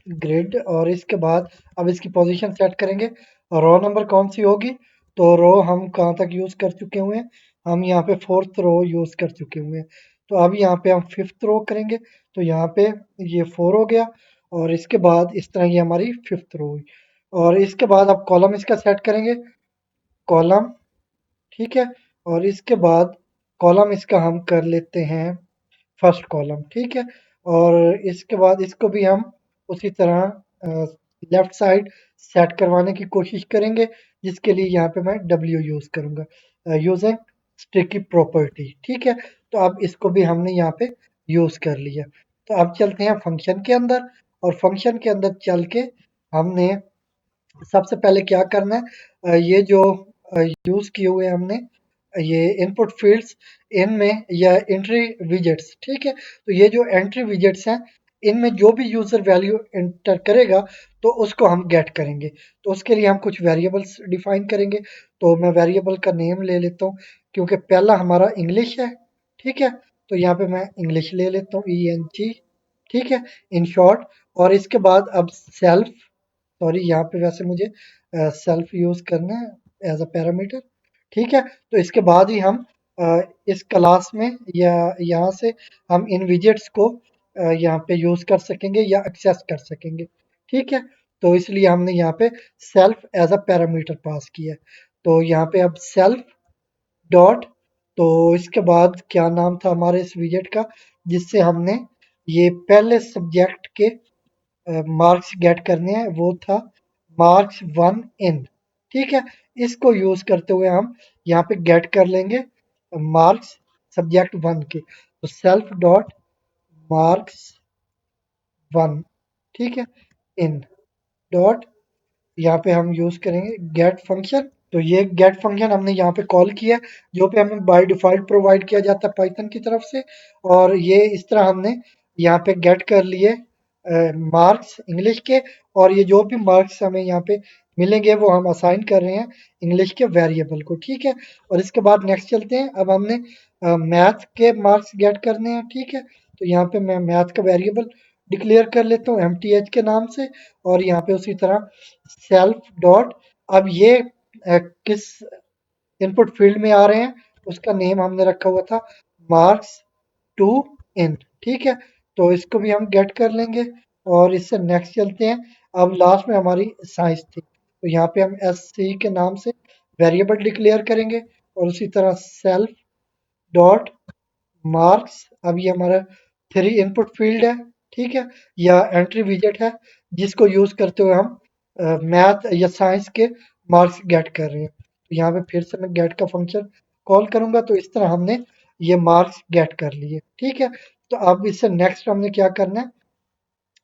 Speaker 1: ग्रिड। और इसके बाद अब इसकी पोजीशन सेट करेंगे। रो नंबर कौन सी होगी, तो रो हम कहाँ तक यूज कर चुके हुए हैं, हम यहाँ पे फोर्थ रो यूज कर चुके हुए हैं। तो अब यहाँ पे हम फिफ्थ रो करेंगे, तो यहाँ पे ये 4 हो गया, और इसके बाद इस तरह ये हमारी फिफ्थ रो हुई। और इसके बाद अब कॉलम इसका सेट करेंगे, कॉलम, ठीक है। और इसके बाद कॉलम इसका हम कर लेते हैं फर्स्ट कॉलम, ठीक है। और इसके बाद इसको भी हम उसी तरह लेफ्ट साइड सेट करवाने की कोशिश करेंगे, जिसके लिए यहाँ पे मैं डब्ल्यू यूज करूंगा, यूजिंग स्टिकी प्रॉपर्टी, ठीक है। तो अब इसको भी हमने यहाँ पे यूज कर लिया। तो अब चलते हैं फंक्शन के अंदर, और फंक्शन के अंदर चल के हमने सबसे पहले क्या करना है, ये जो यूज किए हुए हमने ये इनपुट फील्ड्स, इनमें या एंट्री विजेट्स, ठीक है। तो ये जो एंट्री विजेट्स हैं, इनमें जो भी यूजर वैल्यू एंटर करेगा तो उसको हम गेट करेंगे। तो उसके लिए हम कुछ वेरिएबल्स डिफाइन करेंगे। तो मैं वेरिएबल का नेम ले लेता हूँ, क्योंकि पहला हमारा इंग्लिश है, ठीक है। तो यहाँ पे मैं इंग्लिश ले लेता हूँ, ENG, ठीक है, इन शॉर्ट। और इसके बाद अब सेल्फ, सॉरी यहाँ पे वैसे मुझे सेल्फ यूज करना है एज अ पैरामीटर, ठीक है। तो इसके बाद ही हम इस क्लास में या यहाँ से हम इन विजेट्स को यहाँ पे यूज कर सकेंगे या एक्सेस कर सकेंगे, ठीक है। तो इसलिए हमने यहाँ पे self as a parameter pass किया है। तो यहाँ पे अब सेल्फ डॉट, तो इसके बाद क्या नाम था हमारे इस विजेट का, जिससे हमने ये पहले सब्जेक्ट के मार्क्स गेट करने हैं, वो था मार्क्स 1 इन, ठीक है। इसको यूज करते हुए हम यहाँ पे गेट कर लेंगे मार्क्स सब्जेक्ट 1 के। तो सेल्फ डॉट मार्क्स 1, ठीक है, इन डॉट, यहाँ पे हम यूज करेंगे गेट फंक्शन। तो ये गेट फंक्शन हमने यहाँ पे कॉल किया, जो पे हमें बाय डिफॉल्ट प्रोवाइड किया जाता है पाइथन की तरफ से। और ये इस तरह हमने यहाँ पे गेट कर लिए मार्क्स इंग्लिश के, और ये जो भी मार्क्स हमें यहाँ पे मिलेंगे वो हम असाइन कर रहे हैं इंग्लिश के वेरिएबल को, ठीक है। और इसके बाद नेक्स्ट चलते हैं। अब हमने मैथ के मार्क्स गेट करने हैं, ठीक है। तो यहाँ पे मैं मैथ का वेरिएबल डिक्लेयर कर लेता हूँ MTH के नाम से। और यहाँ पे उसी तरह सेल्फ डॉट, अब ये किस इनपुट फील्ड में आ रहे हैं, उसका नेम हमने रखा हुआ था मार्क्स 2 इन, ठीक है। तो इसको भी हम गेट कर लेंगे। और इससे नेक्स्ट चलते हैं। अब लास्ट में हमारी साइंस थी, तो यहाँ पे हम SC के नाम से वेरिएबल डिक्लेयर करेंगे, और उसी तरह सेल्फ डॉट मार्क्स, अब ये हमारा 3 इनपुट फील्ड है, ठीक है, या एंट्री विजेट है, जिसको यूज करते हुए हम मैथ या साइंस के मार्क्स गेट कर रहे हैं। तो यहाँ पे फिर से मैं गेट का फंक्शन कॉल करूंगा, तो इस तरह हमने ये मार्क्स गेट कर लिए, ठीक है। तो अब इससे नेक्स्ट हमने क्या करना है,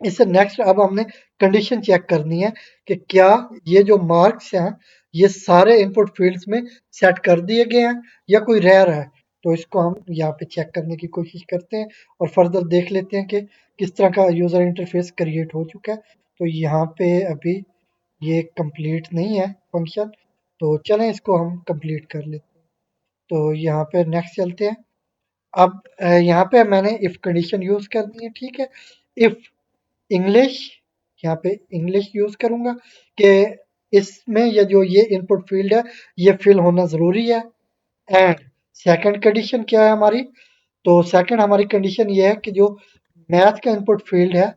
Speaker 1: इससे नेक्स्ट अब हमने कंडीशन चेक करनी है कि क्या ये जो मार्क्स हैं ये सारे इनपुट फील्ड्स में सेट कर दिए गए हैं या कोई रह रहा है। तो इसको हम यहाँ पे चेक करने की कोशिश करते हैं, और फर्दर देख लेते हैं कि किस तरह का यूज़र इंटरफेस क्रिएट हो चुका है। तो यहाँ पे अभी ये कंप्लीट नहीं है फंक्शन, तो चलें इसको हम कंप्लीट कर लेते हैं। तो यहाँ पे नेक्स्ट चलते हैं। अब यहाँ पे मैंने इफ कंडीशन यूज करनी है, ठीक है। इफ इंग्लिश, यहाँ पे इंग्लिश यूज करूंगा कि इसमें ये जो ये इनपुट फील्ड है ये फिल होना जरूरी है। एंड सेकंड कंडीशन क्या है हमारी, तो सेकंड हमारी कंडीशन ये है कि जो मैथ का इनपुट फील्ड है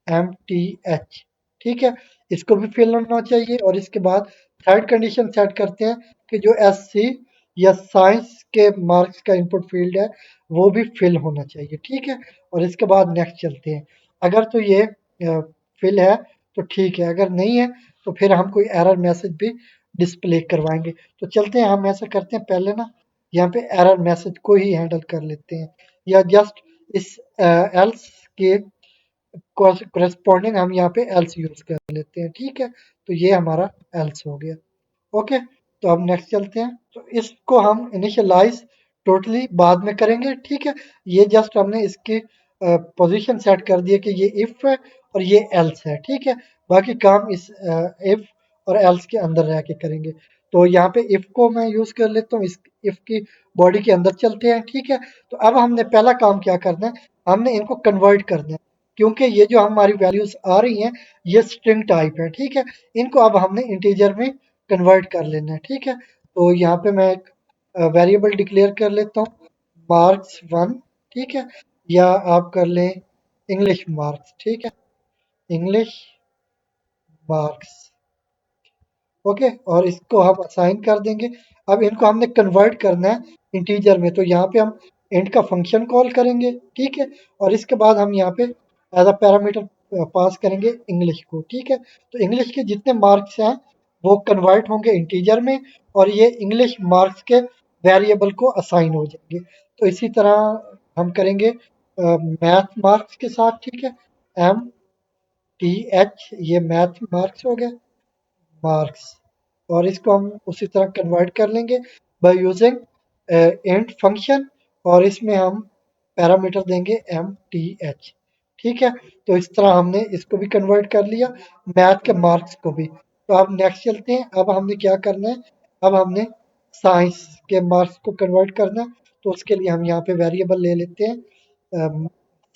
Speaker 1: MTH, ठीक है, इसको भी फिल होना चाहिए। और इसके बाद थर्ड कंडीशन सेट करते हैं कि जो SC या साइंस के मार्क्स का इनपुट फील्ड है वो भी फिल होना चाहिए, ठीक है। और इसके बाद नेक्स्ट चलते हैं। अगर तो ये फिल है तो ठीक है, अगर नहीं है तो फिर हम कोई एरर मैसेज भी डिस्प्ले करवाएंगे। तो चलते हैं, हम ऐसा करते हैं पहले ना, यहाँ पे एरर मैसेज को ही हैंडल कर लेते हैं, या जस्ट इस एल्स के कोरेस्पॉन्डिंग हम यहाँ पे एल्स यूज कर लेते हैं, ठीक है। तो ये हमारा एल्स हो गया, ओके। तो अब नेक्स्ट चलते हैं। तो इसको हम इनिशियलाइज टोटली बाद में करेंगे, ठीक है। ये जस्ट हमने इसकी पोजीशन सेट कर दिया कि ये इफ है और ये एल्स है, ठीक है। बाकी काम इस इफ और एल्स के अंदर रह के करेंगे। तो यहाँ पे इफ को मैं यूज कर लेता हूँ, इस इफ की बॉडी के अंदर चलते हैं, ठीक है। तो अब हमने पहला काम क्या करना है, हमने इनको कन्वर्ट करना है, क्योंकि ये जो हमारी वैल्यूज आ रही हैं ये स्ट्रिंग टाइप है, ठीक है। इनको अब हमने इंटीजर में कन्वर्ट कर लेना है, ठीक है। तो यहाँ पे मैं एक वेरिएबल डिक्लेयर कर लेता हूँ, मार्क्स 1, ठीक है। या आप कर लें इंग्लिश मार्क्स, ठीक है, इंग्लिश मार्क्स, ओके। और इसको हम असाइन कर देंगे। अब इनको हमने कन्वर्ट करना है इंटीजर में, तो यहाँ पे हम इंट का फंक्शन कॉल करेंगे, ठीक है। और इसके बाद हम यहाँ पे एज अ पैरामीटर पास करेंगे इंग्लिश को, ठीक है। तो इंग्लिश के जितने मार्क्स हैं वो कन्वर्ट होंगे इंटीजर में, और ये इंग्लिश मार्क्स के वेरिएबल को असाइन हो जाएंगे। तो इसी तरह हम करेंगे मैथ मार्क्स के साथ, ठीक है, MTH, ये मैथ मार्क्स हो गया, मार्क्स। और इसको हम उसी तरह कन्वर्ट कर लेंगे बाय यूजिंग इंट फंक्शन, और इसमें हम पैरामीटर देंगे MTH, ठीक है। तो इस तरह हमने इसको भी कन्वर्ट कर लिया, मैथ के मार्क्स को भी। तो अब नेक्स्ट चलते हैं, अब हमने क्या करना है, अब हमने साइंस के मार्क्स को कन्वर्ट करना है। तो उसके लिए हम यहाँ पे वेरिएबल ले लेते हैं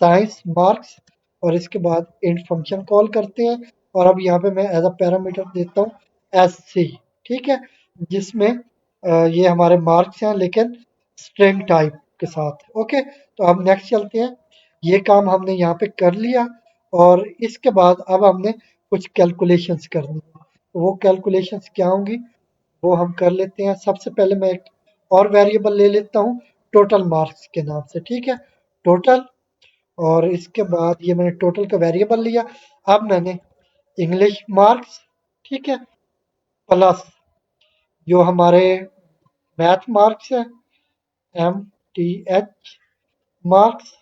Speaker 1: साइंस मार्क्स, और इसके बाद इंट फंक्शन कॉल करते हैं। और अब यहाँ पे मैं एज अ पैरामीटर देता हूँ SC, ठीक है, जिसमें ये हमारे मार्क्स हैं लेकिन स्ट्रिंग टाइप के साथ, ओके। तो अब नेक्स्ट चलते हैं, ये काम हमने यहाँ पे कर लिया, और इसके बाद अब हमने कुछ कैलकुलेशंस करनी है। तो वो कैलकुलेशंस क्या होंगी वो हम कर लेते हैं। सबसे पहले मैं एक और वेरिएबल ले लेता हूँ टोटल मार्क्स के नाम से, ठीक है, टोटल। और इसके बाद ये मैंने टोटल का वेरिएबल लिया। अब मैंने इंग्लिश मार्क्स, ठीक है, प्लस जो हमारे मैथ मार्क्स है MTH मार्क्स,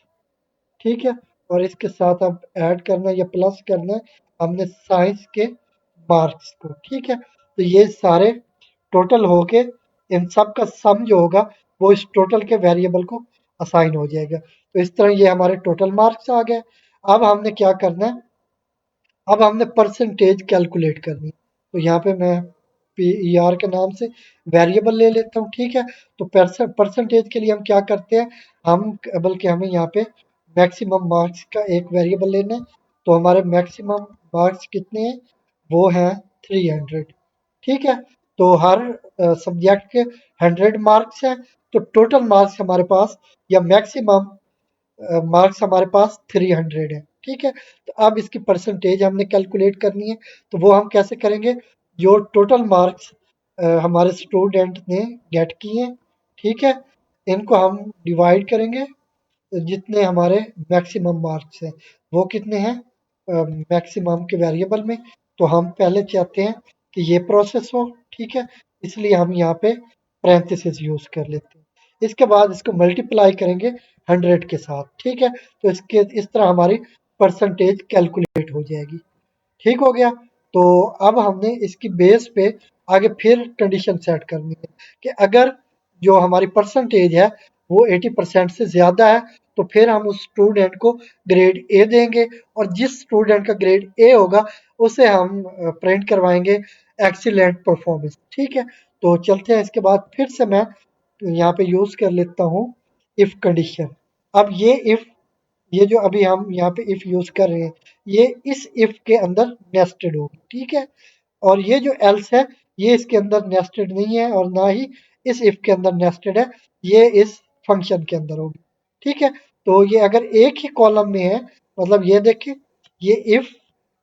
Speaker 1: ठीक है। और इसके साथ अब ऐड करना है या प्लस करना है हमने साइंस के मार्क्स को, ठीक है। तो ये सारे टोटल होके इन सब का सम जो होगा वो इस टोटल के वेरिएबल को असाइन हो जाएगा। तो इस तरह ये हमारे टोटल मार्क्स आ गए। अब हमने क्या करना है, अब हमने परसेंटेज कैलकुलेट करनी है। तो यहाँ पे मैं PER के नाम से वेरिएबल ले लेता हूँ, ठीक है। तो परसेंटेज के लिए हम क्या करते हैं, हम बल्कि हमें यहाँ पे मैक्सिमम मार्क्स का एक वेरिएबल लेना है। तो हमारे मैक्सिमम मार्क्स कितने हैं, वो हैं 300, ठीक है। तो हर सब्जेक्ट के 100 मार्क्स हैं, तो टोटल मार्क्स हमारे पास या मैक्सिमम मार्क्स हमारे पास 300 है, ठीक है। तो अब इसकी परसेंटेज हमने कैलकुलेट करनी है। तो वो हम कैसे करेंगे, जो टोटल मार्क्स हमारे स्टूडेंट ने गेट किए हैं, ठीक है, इनको हम डिवाइड करेंगे जितने हमारे मैक्सिमम मार्क्स हैं, वो कितने हैं मैक्सिमम के वेरिएबल में। तो हम पहले चाहते हैं कि ये प्रोसेस हो, ठीक है, इसलिए हम यहाँ पे पैरेंथेसिस यूज कर लेते हैं। इसके बाद इसको मल्टीप्लाई करेंगे 100 के साथ, ठीक है। तो इसके इस तरह हमारी परसेंटेज कैलकुलेट हो जाएगी, ठीक हो गया। तो अब हमने इसकी बेस पे आगे फिर कंडीशन सेट करनी है कि अगर जो हमारी परसेंटेज है वो 80% से ज़्यादा है, तो फिर हम उस स्टूडेंट को ग्रेड ए देंगे, और जिस स्टूडेंट का ग्रेड ए होगा उसे हम प्रिंट करवाएंगे एक्सीलेंट परफॉर्मेंस, ठीक है। तो चलते हैं, इसके बाद फिर से मैं यहाँ पे यूज़ कर लेता हूँ इफ़ कंडीशन। अब ये जो अभी हम यहाँ पे इफ यूज कर रहे हैं, ये इस इफ के अंदर नेस्टेड होगी, ठीक है। और ये जो एल्स है ये इसके अंदर नेस्टेड नहीं है, और ना ही इस इफ के अंदर नेस्टेड है, ये इस फंक्शन के अंदर होगी, ठीक है। तो ये अगर एक ही कॉलम में है, मतलब ये देखिए, ये इफ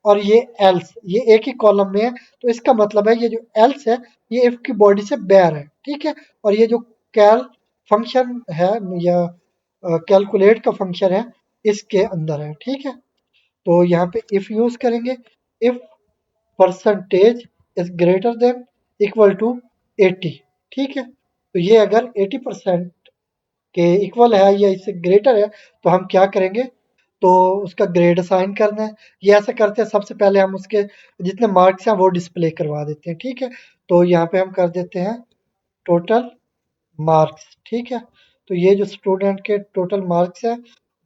Speaker 1: और ये एल्स ये एक ही कॉलम में है, तो इसका मतलब है ये जो एल्स है ये इफ की बॉडी से बेयर है, ठीक है। और ये जो कैल फंक्शन है या कैलकुलेट का फंक्शन है इसके अंदर है, ठीक है। तो यहाँ पे इफ यूज करेंगे, if percentage is greater than equal to 80, ठीक है। तो ये अगर 80% के इक्वल है या इससे ग्रेटर है, तो हम क्या करेंगे, तो उसका ग्रेड असाइन करना है। ये ऐसा करते हैं, सबसे पहले हम उसके जितने मार्क्स हैं वो डिस्प्ले करवा देते हैं, ठीक है। तो यहाँ पे हम कर देते हैं टोटल मार्क्स, ठीक है। तो ये जो स्टूडेंट के टोटल मार्क्स हैं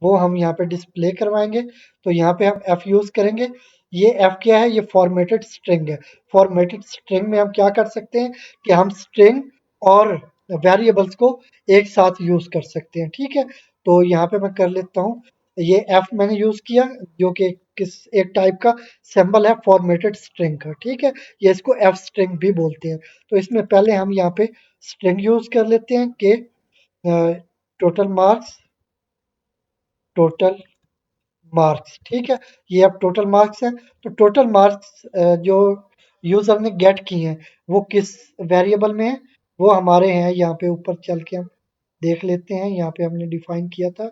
Speaker 1: वो हम यहाँ पे डिस्प्ले करवाएंगे। तो यहाँ पे हम एफ यूज़ करेंगे, ये एफ क्या है, ये फॉर्मेटेड स्ट्रिंग है। फॉर्मेटेड स्ट्रिंग में हम क्या कर सकते हैं कि हम स्ट्रिंग और वेरिएबल्स को एक साथ यूज कर सकते हैं, ठीक है। तो यहाँ पे मैं कर लेता हूँ, ये एफ मैंने यूज किया जो कि किस एक टाइप का सिंबल है फॉर्मेटेड स्ट्रिंग का, ठीक है। ये इसको एफ स्ट्रिंग भी बोलते हैं। तो इसमें पहले हम यहाँ पे स्ट्रिंग यूज कर लेते हैं कि टोटल मार्क्स, टोटल मार्क्स, ठीक है। ये अब टोटल मार्क्स हैं। तो टोटल मार्क्स जो यूजर ने गेट किए हैं वो किस वेरिएबल में है, वो हमारे हैं यहाँ पे ऊपर चल के हम देख लेते हैं। यहाँ पे हमने डिफाइन किया था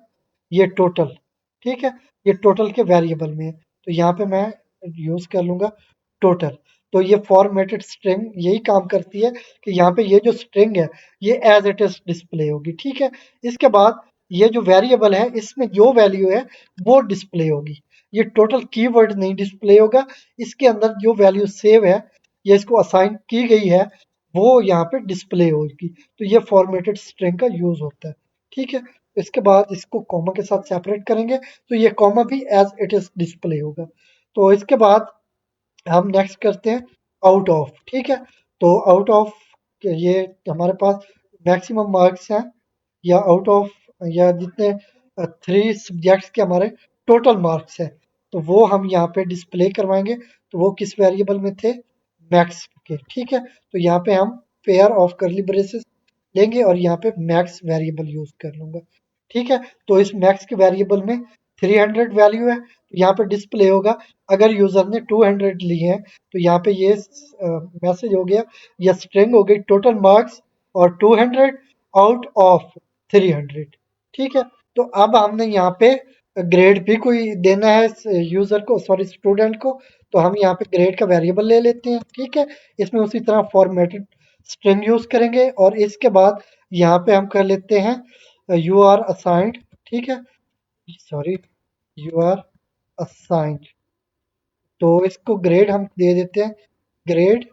Speaker 1: ये टोटल, ठीक है। ये टोटल के वेरिएबल में है। तो यहाँ पे मैं यूज कर लूंगा टोटल। तो ये फॉर्मेटेड स्ट्रिंग यही काम करती है कि यहाँ पे ये जो स्ट्रिंग है ये एज इट इज डिस्प्ले होगी, ठीक है। इसके बाद ये जो वेरिएबल है इसमें जो वैल्यू है वो डिस्प्ले होगी। ये टोटल कीवर्ड नहीं डिस्प्ले होगा, इसके अंदर जो वैल्यू सेव है या इसको असाइन की गई है वो यहाँ पे डिस्प्ले होगी। तो ये फॉर्मेटेड स्ट्रिंग का यूज होता है, ठीक है। इसके बाद इसको कॉमा के साथ सेपरेट करेंगे तो ये कॉमा भी एज इट इज डिस्प्ले होगा। तो इसके बाद हम नेक्स्ट करते हैं आउट ऑफ, ठीक है। तो आउट ऑफ ये हमारे पास मैक्सिमम मार्क्स हैं या आउट ऑफ या जितने 3 सब्जेक्ट्स के हमारे टोटल मार्क्स हैं तो वो हम यहाँ पे डिस्प्ले करवाएंगे। तो वो किस वेरिएबल में थे, मैक्स के, ठीक है। तो यहाँ पे हम पेयर ऑफ करली ब्रेसेस लेंगे और यहाँ पे मैक्स वेरिएबल यूज कर लूंगा, ठीक है। तो इस मैक्स के वेरिएबल में 300 वैल्यू है, तो यहाँ पे डिस्प्ले होगा। अगर यूजर ने 200 लिए हैं तो यहाँ पे ये मैसेज हो गया या स्ट्रिंग हो गई टोटल मार्क्स और 200 आउट ऑफ 300, ठीक है। तो अब हमने यहाँ पे ग्रेड भी कोई देना है यूजर को, सॉरी स्टूडेंट को। तो हम यहाँ पे ग्रेड का वेरिएबल ले लेते हैं, ठीक है। इसमें उसी तरह फॉर्मेटेड स्ट्रिंग यूज करेंगे और इसके बाद यहाँ पे हम कर लेते हैं यू आर असाइंड, ठीक है। Sorry, you are assigned. तो इसको ग्रेड हम दे देते हैं ग्रेड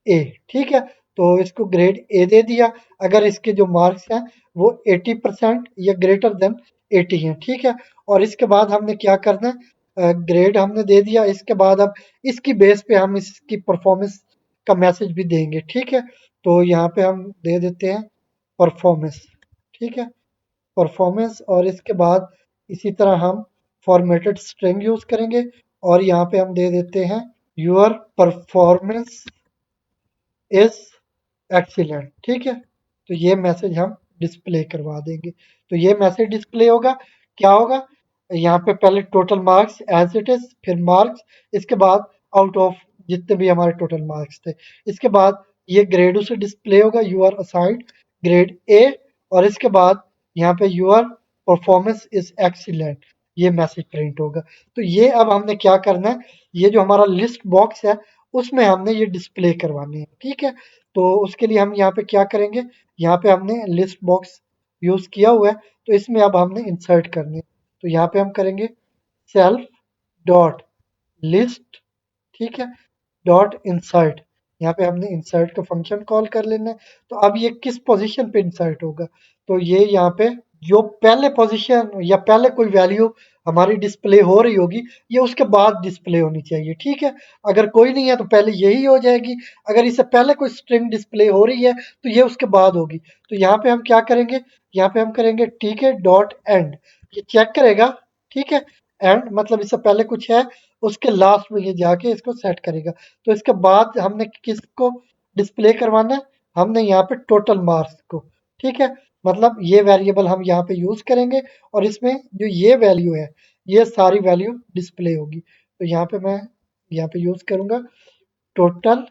Speaker 1: ए, ठीक है। तो इसको ग्रेड ए दे दिया अगर इसके जो मार्क्स हैं वो 80% या ग्रेटर देन 80 हैं, ठीक है। और इसके बाद हमने क्या करना है, ग्रेड हमने दे दिया। इसके बाद अब इसकी बेस पे हम इसकी परफॉर्मेंस का मैसेज भी देंगे, ठीक है। तो यहाँ पे हम दे देते हैं परफॉर्मेंस, ठीक है, परफॉर्मेंस। और इसके बाद इसी तरह हम फॉर्मेटेड स्ट्रिंग यूज करेंगे और यहाँ पे हम दे देते हैं योर परफॉर्मेंस इज एक्सीलेंट, ठीक है। तो ये मैसेज हम डिस्प्ले करवा देंगे। तो ये मैसेज डिस्प्ले होगा, क्या होगा, यहाँ पे पहले total marks as it is, फिर मार्क्स, इसके बाद आउट ऑफ जितने भी हमारे टोटल मार्क्स थे। इसके बाद ये ग्रेड उसे डिस्प्ले होगा you are assigned grade A. और इसके बाद यहाँ पे यूर परफॉर्मेंस इज एक्सीलेंट, ये मैसेज प्रिंट होगा। तो ये अब हमने क्या करना है, ये जो हमारा लिस्ट बॉक्स है उसमें हमने ये डिस्प्ले करवाने हैं, ठीक है। तो उसके लिए हम यहाँ पे क्या करेंगे, यहाँ पे हमने लिस्ट बॉक्स यूज किया हुआ है तो इसमें अब हमने इंसर्ट करने। तो यहाँ पे हम करेंगे सेल्फ डॉट लिस्ट, ठीक है, डॉट इंसर्ट। यहाँ पे हमने इंसर्ट का फंक्शन कॉल कर लेना है। तो अब ये किस पोजीशन पे इंसर्ट होगा, तो ये यहाँ पे जो पहले पोजीशन या पहले कोई वैल्यू हमारी डिस्प्ले हो रही होगी ये उसके बाद डिस्प्ले होनी चाहिए, ठीक है। अगर कोई नहीं है तो पहले यही हो जाएगी, अगर इससे पहले कोई स्ट्रिंग डिस्प्ले हो रही है तो ये उसके बाद होगी। तो यहाँ पे हम क्या करेंगे, यहाँ पे हम करेंगे ठीक है डॉट एंड, ये चेक करेगा, ठीक है। एंड मतलब इससे पहले कुछ है उसके लास्ट में ये जाके इसको सेट करेगा। तो इसके बाद हमने किसको डिस्प्ले करवाना है, हमने यहाँ पे टोटल मार्क्स को, ठीक है। मतलब ये वेरिएबल हम यहाँ पे यूज करेंगे और इसमें जो ये वैल्यू है ये सारी वैल्यू डिस्प्ले होगी। तो यहाँ पे मैं यहाँ पे यूज करूंगा टोटल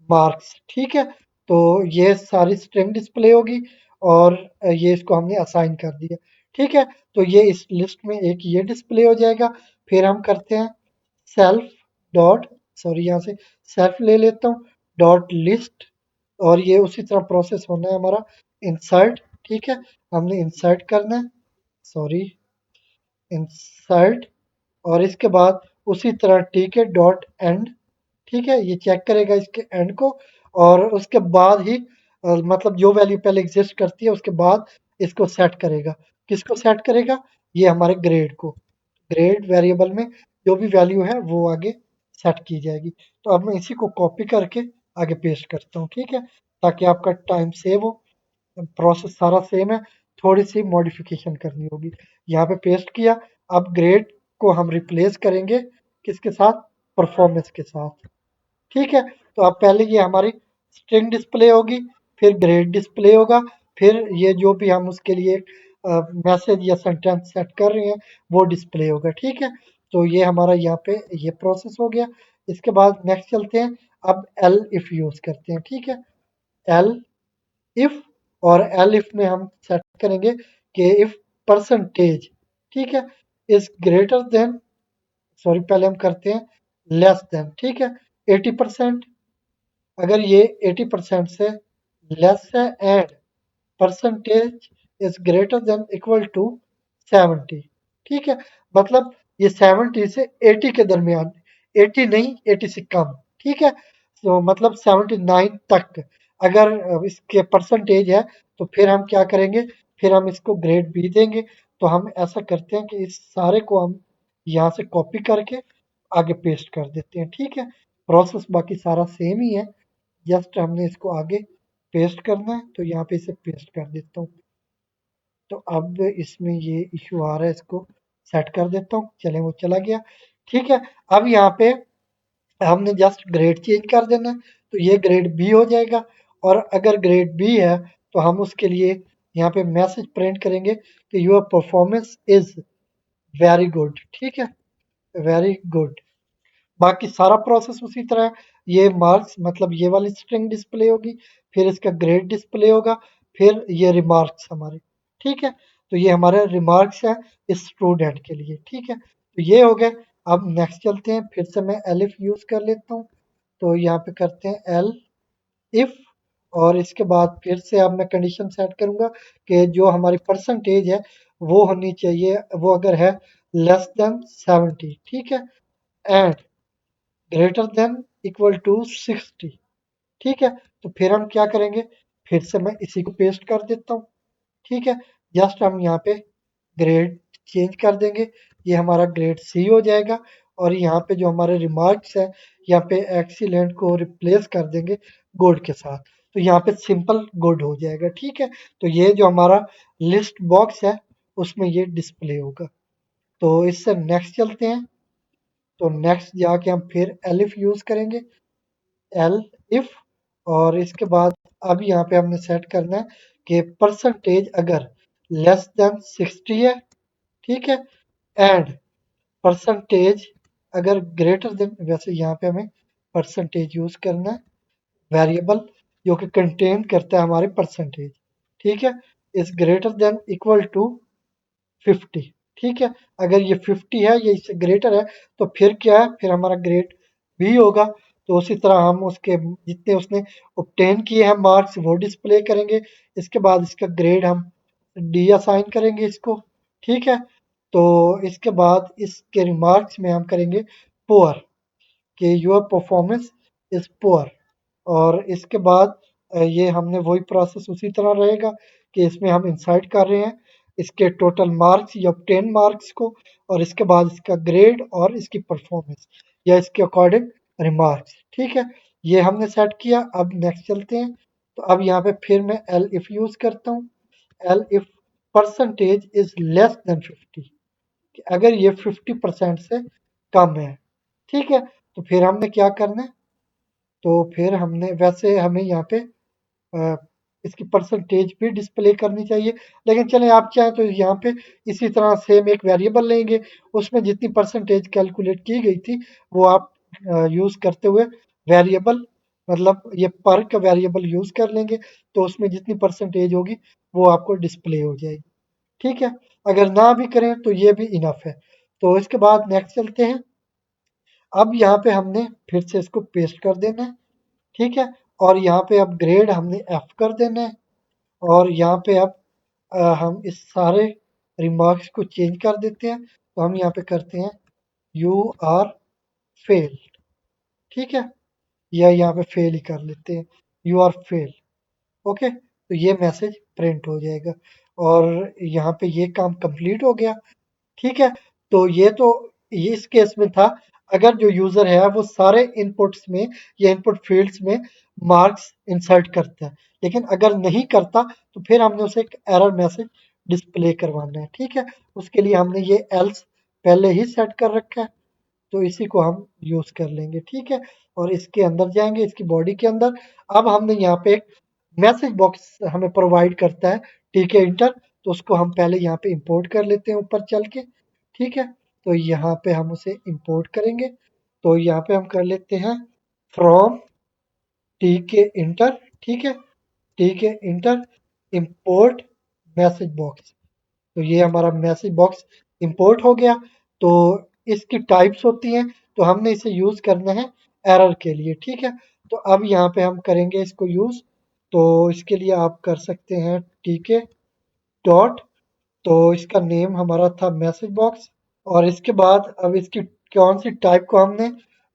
Speaker 1: मार्क्स, ठीक है। तो ये सारी स्ट्रिंग डिस्प्ले होगी और ये इसको हमने असाइन कर दिया, ठीक है। तो ये इस लिस्ट में एक ये डिस्प्ले हो जाएगा। फिर हम करते हैं सेल्फ डॉट, सॉरी यहाँ से सेल्फ ले लेता हूँ डॉट लिस्ट और ये उसी तरह प्रोसेस होना है हमारा इंसर्ट, ठीक है। हमने इंसर्ट करना है, सॉरी इंसर्ट, और इसके बाद उसी तरह ठीक है डॉट एंड, ठीक है। ये चेक करेगा इसके एंड को और उसके बाद ही मतलब जो वैल्यू पहले एग्जिस्ट करती है उसके बाद इसको सेट करेगा। किसको सेट करेगा, ये हमारे ग्रेड को, ग्रेड वेरिएबल में जो भी वैल्यू है वो आगे सेट की जाएगी। तो अब मैं इसी को कॉपी करके आगे पेस्ट करता हूँ, ठीक है, ताकि आपका टाइम सेव हो। प्रोसेस सारा सेम है, थोड़ी सी मॉडिफिकेशन करनी होगी। यहाँ पे पेस्ट किया। अब ग्रेड को हम रिप्लेस करेंगे किसके साथ? परफॉर्मेंस के साथ, ठीक है। तो अब पहले ये हमारी स्ट्रिंग डिस्प्ले होगी, फिर ग्रेड डिस्प्ले होगा, फिर ये जो भी हम उसके लिए मैसेज या सेंटेंस सेट कर रहे हैं वो डिस्प्ले होगा, ठीक है। तो ये हमारा यहाँ पे ये प्रोसेस हो गया। इसके बाद नेक्स्ट चलते हैं। अब एल इफ यूज करते हैं, ठीक है। एल इफ, और एल इफ में हम सेट करेंगे कि इफ परसेंटेज, ठीक है, इज ग्रेटर देन, सॉरी पहले हम करते हैं लेस देन, ठीक है, 80%। अगर ये 80% से लेस है and percentage is greater than equal to 70, ठीक है, मतलब ये 70 से 80 के दरमियान, 80 नहीं 80 से कम, ठीक है। तो मतलब 79 तक अगर इसके परसेंटेज है तो फिर हम क्या करेंगे, फिर हम इसको ग्रेड बी देंगे। तो हम ऐसा करते हैं कि इस सारे को हम यहाँ से कॉपी करके आगे पेस्ट कर देते हैं, ठीक है। प्रोसेस बाकी सारा सेम ही है, जस्ट हमने इसको आगे पेस्ट करना है। तो यहाँ पे इसे पेस्ट कर देता हूँ। तो अब इसमें ये इशू आ रहा है, इसको सेट कर देता हूँ। चले, वो चला गया, ठीक है। अब यहाँ पे हमने जस्ट ग्रेड चेंज कर देना है, तो ये ग्रेड बी हो जाएगा। और अगर ग्रेड बी है तो हम उसके लिए यहाँ पे मैसेज प्रिंट करेंगे कि your performance is very good, ठीक है, वेरी गुड। बाकी सारा प्रोसेस उसी तरह है। ये मार्क्स मतलब ये वाली स्ट्रिंग डिस्प्ले होगी, फिर इसका ग्रेड डिस्प्ले होगा, फिर ये रिमार्क्स हमारे, ठीक है। तो ये हमारे रिमार्क्स है इस स्टूडेंट के लिए, ठीक है। तो ये हो गए। अब नेक्स्ट चलते हैं, फिर से मैं एलिफ यूज कर लेता हूँ। तो यहाँ पे करते हैं एल इफ, और इसके बाद फिर से अब मैं कंडीशन सेट करूंगा कि जो हमारी परसेंटेज है वो होनी चाहिए, वो अगर है लेस देन 70, ठीक है, and greater than equal to 60, ठीक है। तो फिर हम क्या करेंगे, फिर से मैं इसी को पेस्ट कर देता हूँ, ठीक है। जस्ट हम यहाँ पे ग्रेड चेंज कर देंगे, ये हमारा ग्रेड सी हो जाएगा। और यहाँ पे जो हमारे रिमार्क्स है, यहाँ पे एक्सीलेंट को रिप्लेस कर देंगे गुड के साथ। तो यहाँ पे सिंपल गुड हो जाएगा, ठीक है। तो ये जो हमारा लिस्ट बॉक्स है उसमें ये डिस्प्ले होगा। तो इससे नेक्स्ट चलते हैं। तो नेक्स्ट जाके हम फिर एलिफ यूज करेंगे, एल इफ, और इसके बाद अब यहाँ पे हमने सेट करना है कि परसेंटेज अगर लेस देन 60 है, ठीक है, एंड परसेंटेज अगर ग्रेटर देन, वैसे यहाँ पे हमें परसेंटेज यूज करना है, वेरिएबल जो कि कंटेन करता है हमारे परसेंटेज, ठीक है, is greater than equal to 50, ठीक है। अगर ये 50 है, ये इससे ग्रेटर है, तो फिर क्या है, फिर हमारा ग्रेड बी होगा। तो उसी तरह हम उसके जितने उसने ऑब्टेन किए हैं मार्क्स वो डिस्प्ले करेंगे। इसके बाद इसका ग्रेड हम डी असाइन करेंगे इसको, ठीक है। तो इसके बाद इसके रिमार्क्स में हम करेंगे पुअर, कि योर परफॉर्मेंस इज पुअर। और इसके बाद ये हमने वही प्रोसेस उसी तरह रहेगा कि इसमें हम इंसर्ट कर रहे हैं इसके टोटल मार्क्स या 10 मार्क्स को, और इसके बाद इसका ग्रेड और इसकी परफॉर्मेंस या इसके अकॉर्डिंग रिमार्क्स, ठीक है। ये हमने सेट किया। अब नेक्स्ट चलते हैं। तो अब यहाँ पे फिर मैं एल इफ यूज करता हूँ, L if percentage is less than 50, अगर ये 50% से कम है, ठीक है। तो फिर हमने क्या करना है, तो फिर हमने वैसे हमें यहाँ पे अ, इसकी परसेंटेज भी डिस्प्ले करनी चाहिए, लेकिन चलें आप चाहें तो यहाँ पे इसी तरह सेम एक वेरिएबल लेंगे, उसमें जितनी परसेंटेज कैलकुलेट की गई थी वो आप यूज़ करते हुए वेरिएबल, मतलब ये पर का वेरिएबल यूज़ कर लेंगे, तो उसमें जितनी परसेंटेज होगी वो आपको डिस्प्ले हो जाएगी, ठीक है। अगर ना भी करें तो ये भी इनफ है। तो इसके बाद नेक्स्ट चलते हैं। अब यहाँ पे हमने फिर से इसको पेस्ट कर देना है, ठीक है। और यहाँ पे अब ग्रेड हमने एफ कर देना है। और यहाँ पे अब हम इस सारे रिमार्क्स को चेंज कर देते हैं। तो हम यहाँ पे करते हैं यू आर फेल, ठीक है, या यहाँ पे फेल ही कर लेते हैं, यू आर फेल, ओके। तो ये मैसेज प्रिंट हो जाएगा और यहाँ पे ये काम कंप्लीट हो गया, ठीक है। तो ये तो ये इस केस में था अगर जो यूजर है वो सारे इनपुट्स में या इनपुट फील्ड्स में मार्क्स इंसर्ट करता है, लेकिन अगर नहीं करता तो फिर हमने उसे एक एरर मैसेज डिस्प्ले करवाना है। ठीक है, उसके लिए हमने ये एल्स पहले ही सेट कर रखा है, तो इसी को हम यूज कर लेंगे। ठीक है, और इसके अंदर जाएंगे, इसकी बॉडी के अंदर। अब हमने यहाँ पे एक मैसेज बॉक्स हमें प्रोवाइड करता है टीके इंटर, तो उसको हम पहले यहाँ पे इंपोर्ट कर लेते हैं ऊपर चल के। ठीक है, तो यहाँ पे हम उसे इंपोर्ट करेंगे, तो यहाँ पे हम कर लेते हैं फ्रॉम टीके इंटर। ठीक है, टीके इंटर इंपोर्ट मैसेज बॉक्स, तो ये हमारा मैसेज बॉक्स इंपोर्ट हो गया। तो इसकी टाइप्स होती हैं, तो हमने इसे यूज करना है एरर के लिए। ठीक है, तो अब यहाँ पे हम करेंगे इसको यूज, तो इसके लिए आप कर सकते हैं टीके डॉट, तो इसका नेम हमारा था मैसेज बॉक्स, और इसके बाद अब इसकी कौन सी टाइप को हमने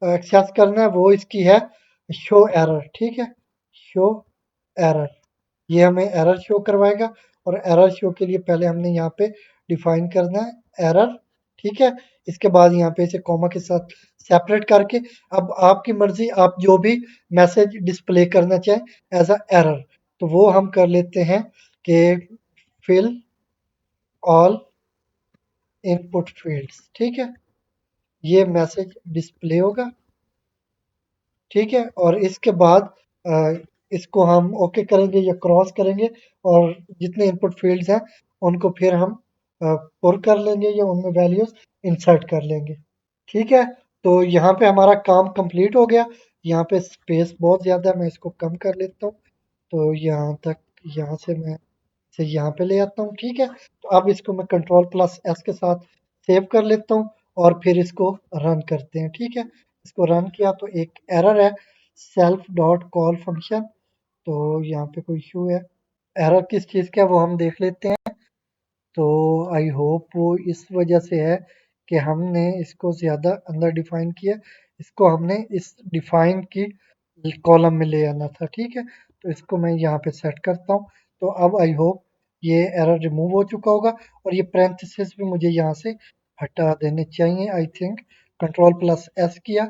Speaker 1: एक्सेस करना है, वो इसकी है शो एरर। ठीक है, शो एरर, ये हमें एरर शो करवाएगा, और एरर शो के लिए पहले हमने यहाँ पे डिफाइन करना है एरर। ठीक है, इसके बाद यहाँ पे इसे कॉमा के साथ सेपरेट करके, अब आपकी मर्जी, आप जो भी मैसेज डिस्प्ले करना चाहें एज अ एरर, तो वो हम कर लेते हैं कि फिल ऑल इनपुट फील्ड्स। ठीक है, ये मैसेज डिस्प्ले होगा। ठीक है, और इसके बाद अ, इसको हम ओके करेंगे या क्रॉस करेंगे, और जितने इनपुट फील्ड्स हैं उनको फिर हम पुर कर लेंगे या उनमें वैल्यूज इंसर्ट कर लेंगे। ठीक है, तो यहाँ पे हमारा काम कंप्लीट हो गया। यहाँ पे स्पेस बहुत ज़्यादा है, मैं इसको कम कर लेता हूँ, तो यहाँ तक, यहाँ से मैं इसे यहाँ पे ले आता हूँ। ठीक है, तो अब इसको मैं कंट्रोल प्लस एस के साथ सेव कर लेता हूँ, और फिर इसको रन करते हैं। ठीक है, इसको रन किया तो एक एरर है सेल्फ डॉट कॉल फंक्शन, तो यहाँ पे कोई इशू है, एरर किस चीज़ का है वो हम देख लेते हैं। तो आई होप वो इस वजह से है कि हमने इसको ज़्यादा अंदर डिफाइन किया, इसको हमने इस डिफाइन की कॉलम में ले आना था। ठीक है, तो इसको मैं यहाँ पे सेट करता हूँ, तो अब आई होप ये एरर रिमूव हो चुका होगा, और ये पैरेंथेसिस भी मुझे यहाँ से हटा देने चाहिए I think. Control plus S किया,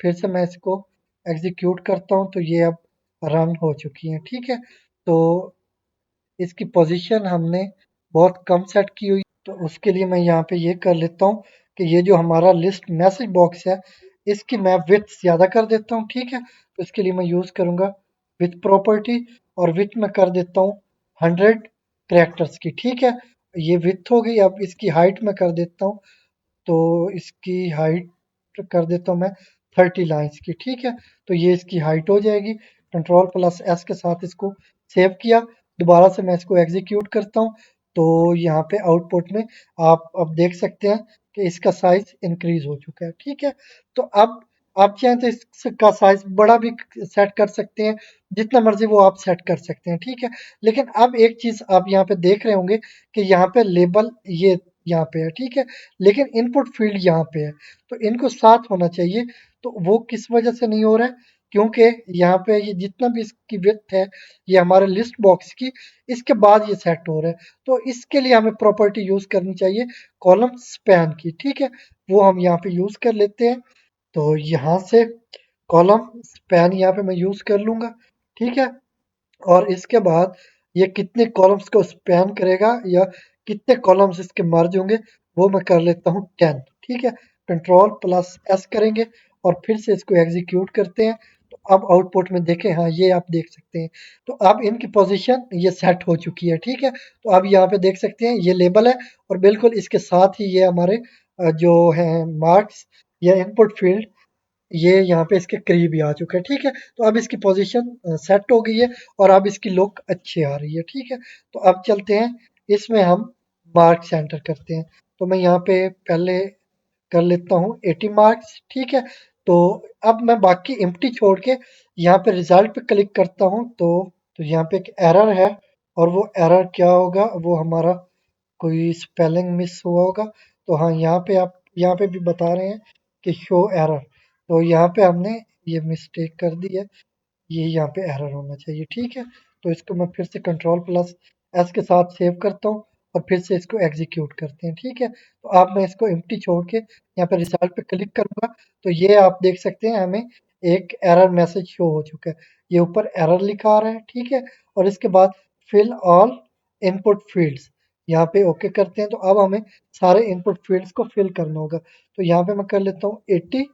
Speaker 1: फिर से मैं इसको एग्जीक्यूट करता हूँ, तो ये अब रन हो चुकी है। ठीक है, तो इसकी पोजीशन हमने बहुत कम सेट की हुई, तो उसके लिए मैं यहाँ पे ये कर लेता हूँ कि ये जो हमारा लिस्ट मैसेज बॉक्स है इसकी मैं विड्थ ज़्यादा कर देता हूँ। ठीक है, तो इसके लिए मैं यूज़ करूँगा विथ प्रॉपर्टी, और विथ मैं कर देता हूँ 100 कैरेक्टर्स की। ठीक है, ये विथ हो गई। अब इसकी हाइट मैं कर देता हूँ, तो इसकी हाइट कर देता हूँ मैं 30 लाइन्स की। ठीक है, तो ये इसकी हाइट हो जाएगी। कंट्रोल प्लस एस के साथ इसको सेव किया, दोबारा से मैं इसको एग्जीक्यूट करता हूँ, तो यहाँ पे आउटपुट में आप अब देख सकते हैं कि इसका साइज इंक्रीज हो चुका है। ठीक है, तो अब आप चाहें तो इसका साइज बड़ा भी सेट कर सकते हैं, जितना मर्जी वो आप सेट कर सकते हैं। ठीक है, लेकिन अब एक चीज आप यहाँ पे देख रहे होंगे कि यहाँ पे लेबल ये यहाँ पे है। ठीक है, लेकिन इनपुट फील्ड यहाँ पे है, तो इनको साथ होना चाहिए, तो वो किस वजह से नहीं हो रहा है, क्योंकि यहाँ पे ये जितना भी इसकी विड्थ है ये हमारे लिस्ट बॉक्स की, इसके बाद ये सेट हो रहा है, तो इसके लिए हमें प्रॉपर्टी यूज करनी चाहिए कॉलम स्पैन की। ठीक है, वो हम यहाँ पे यूज कर लेते हैं, तो यहाँ से कॉलम स्पैन यहाँ पे मैं यूज कर लूंगा। ठीक है, और इसके बाद ये कितने कॉलम्स को स्पैन करेगा या कितने कॉलम्स इसके मर्ज होंगे, वो मैं कर लेता हूँ 10। ठीक है, कंट्रोल प्लस एस करेंगे, और फिर से इसको एग्जीक्यूट करते हैं, तो अब आउटपुट में देखें, हाँ ये आप देख सकते हैं, तो अब इनकी पोजीशन ये सेट हो चुकी है। ठीक है, तो अब यहाँ पे देख सकते हैं ये लेबल है, और बिल्कुल इसके साथ ही ये हमारे जो है मार्क्स या इनपुट फील्ड, ये यहाँ पे इसके करीब ही आ चुका है। ठीक है, तो अब इसकी पोजीशन सेट हो गई है, और अब इसकी लुक अच्छी आ रही है। ठीक है, तो अब चलते हैं इसमें हम मार्क्स एंटर करते हैं, तो मैं यहाँ पे पहले कर लेता हूँ 80 मार्क्स। ठीक है, तो अब मैं बाकी एम्प्टी छोड़ के यहाँ पे रिजल्ट पे क्लिक करता हूँ, तो यहाँ पे एक एरर है, और वो एरर क्या होगा, वो हमारा कोई स्पेलिंग मिस हुआ होगा। तो हाँ, यहाँ पे आप यहाँ पे भी बता रहे हैं कि शो एरर, तो यहाँ पे हमने ये मिस्टेक कर दी है, ये यहाँ पे एरर होना चाहिए। ठीक है, तो इसको मैं फिर से कंट्रोल प्लस एस के साथ सेव करता हूँ, और फिर से इसको एग्जीक्यूट करते हैं। ठीक है, तो अब मैं इसको एम्प्टी छोड़ के यहाँ पे रिजल्ट पे क्लिक करूंगा तो ये आप देख सकते हैं हमें एक एरर मैसेज शो हो चुका है। ये ऊपर एरर लिखा आ रहा है। ठीक है, और इसके बाद फिल ऑल इनपुट फील्ड्स यहाँ पे ओके करते हैं। तो अब हमें सारे इनपुट फील्ड्स को फिल करना होगा। तो यहाँ पे मैं कर लेता हूँ 80।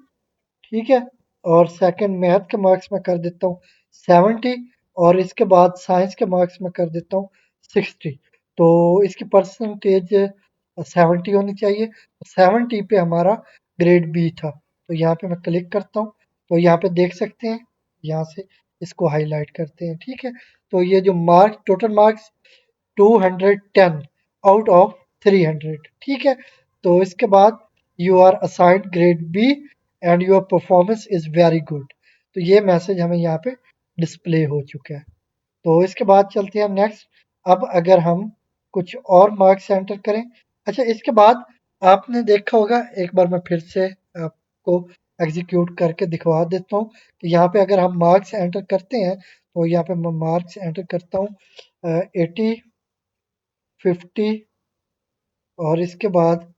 Speaker 1: ठीक है, और सेकंड मैथ के मार्क्स में कर देता हूँ 70 और इसके बाद साइंस के मार्क्स में कर देता हूँ 60। तो इसकी परसेंटेज 70 होनी चाहिए। 70 पे हमारा ग्रेड बी था। तो यहाँ पे मैं क्लिक करता हूँ तो यहाँ पे देख सकते हैं, यहाँ से इसको हाईलाइट करते हैं। ठीक है, तो ये जो marks total marks 210 out of 300। ठीक है, तो इसके बाद you are assigned grade B and your performance is very good. तो ये मैसेज हमें यहाँ पे डिस्प्ले हो चुका है। तो इसके बाद चलते हैं नेक्स्ट। अब अगर हम कुछ और मार्क्स एंटर करें, अच्छा इसके बाद आपने देखा होगा, एक बार मैं फिर से आपको एग्जीक्यूट करके दिखवा देता हूँ कि यहाँ पे अगर हम मार्क्स एंटर करते हैं तो यहाँ पे मैं मार्क्स एंटर करता हूँ 80, 50 और इसके बाद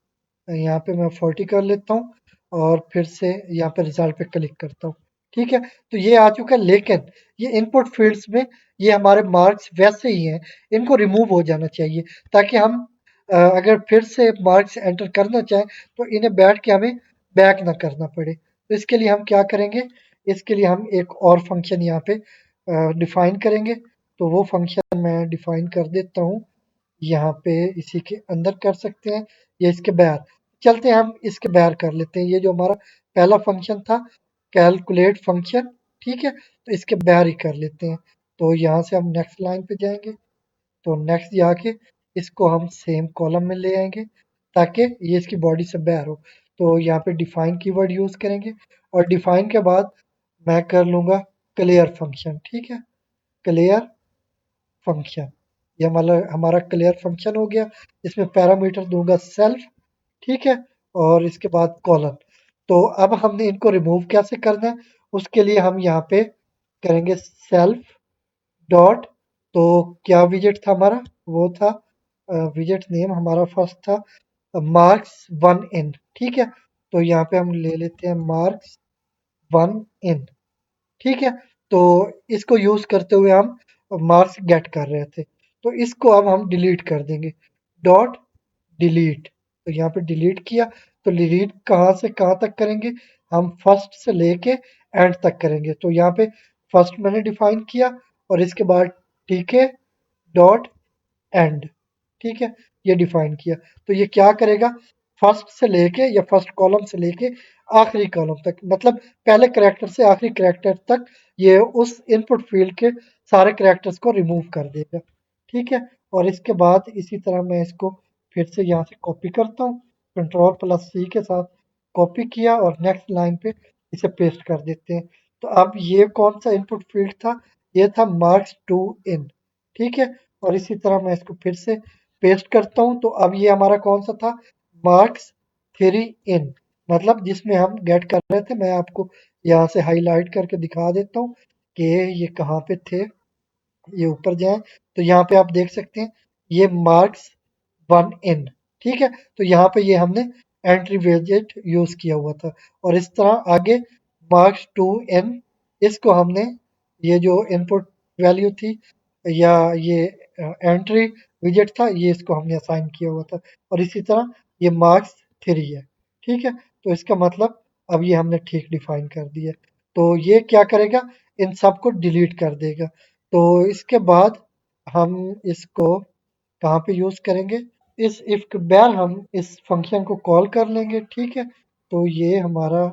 Speaker 1: यहाँ पे मैं 40 कर लेता हूँ और फिर से यहाँ पे रिजल्ट पे क्लिक करता हूँ। ठीक है, तो ये आ चुका है, लेकिन ये इनपुट फील्ड्स में ये हमारे मार्क्स वैसे ही हैं, इनको रिमूव हो जाना चाहिए ताकि हम अगर फिर से मार्क्स एंटर करना चाहें तो इन्हें बैठ के हमें बैक ना करना पड़े। तो इसके लिए हम क्या करेंगे, इसके लिए हम एक और फंक्शन यहाँ पे डिफाइन करेंगे। तो वो फंक्शन मैं डिफाइन कर देता हूँ यहाँ पे, इसी के अंदर कर सकते हैं या इसके बाहर। चलते हैं हम इसके बाहर कर लेते हैं। ये जो हमारा पहला फंक्शन था कैलकुलेट फंक्शन, ठीक है, तो इसके बाहर ही कर लेते हैं। तो यहाँ से हम नेक्स्ट लाइन पे जाएंगे तो नेक्स्ट जाके इसको हम सेम कॉलम में ले आएंगे ताकि ये इसकी बॉडी से बाहर हो। तो यहाँ पे डिफाइन कीवर्ड यूज करेंगे और डिफाइन के बाद मैं कर लूंगा क्लियर फंक्शन। ठीक है, क्लियर फंक्शन, ये हमारा हमारा क्लियर फंक्शन हो गया। इसमें पैरामीटर दूंगा सेल्फ। ठीक है, और इसके बाद कॉलन। तो अब हमने इनको रिमूव कैसे करना है, उसके लिए हम यहाँ पे करेंगे सेल्फ डॉट। तो क्या विजेट था हमारा, वो था विजेट नेम हमारा फर्स्ट था मार्क्स वन इन। ठीक है, तो यहाँ पे हम ले लेते हैं मार्क्स वन इन। ठीक है, तो इसको यूज करते हुए हम मार्क्स गेट कर रहे थे। तो इसको अब हम डिलीट कर देंगे, डॉट डिलीट। तो यहाँ पे डिलीट किया, तो डिलीट कहाँ से कहाँ तक करेंगे, हम फर्स्ट से लेके एंड तक करेंगे। तो यहाँ पे फर्स्ट मैंने डिफाइन किया और इसके बाद टीके डॉट एंड। ठीक है, ये डिफाइन किया। तो ये क्या करेगा, फर्स्ट से लेके या फर्स्ट कॉलम से लेके आखिरी कॉलम तक, मतलब पहले करेक्टर से आखिरी करेक्टर तक ये उस इनपुट फील्ड के सारे करेक्टर्स को रिमूव कर देगा। ठीक है, और इसके बाद इसी तरह मैं इसको फिर से यहाँ से कॉपी करता हूँ, कंट्रोल प्लस सी के साथ कॉपी किया और नेक्स्ट लाइन पे इसे पेस्ट कर देते हैं। तो अब ये कौन सा इनपुट फील्ड था, ये था मार्क्स टू इन। ठीक है, और इसी तरह मैं इसको फिर से पेस्ट करता हूँ। तो अब ये हमारा कौन सा था, मार्क्स थ्री इन, मतलब जिसमें हम गेट कर रहे थे। मैं आपको यहाँ से हाईलाइट करके दिखा देता हूँ कि ये कहाँ पे थे। ये ऊपर जाए तो यहाँ पे आप देख सकते हैं ये मार्क्स वन इन। ठीक है, तो यहाँ पे ये हमने एंट्री वेजेट यूज किया हुआ था और इस तरह आगे मार्क्स टू एन, इसको हमने ये जो इनपुट वैल्यू थी या ये एंट्री विजेट था, ये इसको हमने असाइन किया हुआ था और इसी तरह ये मार्क्स थ्री है। ठीक है, तो इसका मतलब अब ये हमने ठीक डिफाइन कर दिया। तो ये क्या करेगा, इन सबको डिलीट कर देगा। तो इसके बाद हम इसको कहाँ पे यूज करेंगे, इस इफ के बाद हम इस फंक्शन को कॉल कर लेंगे। ठीक है, तो ये हमारा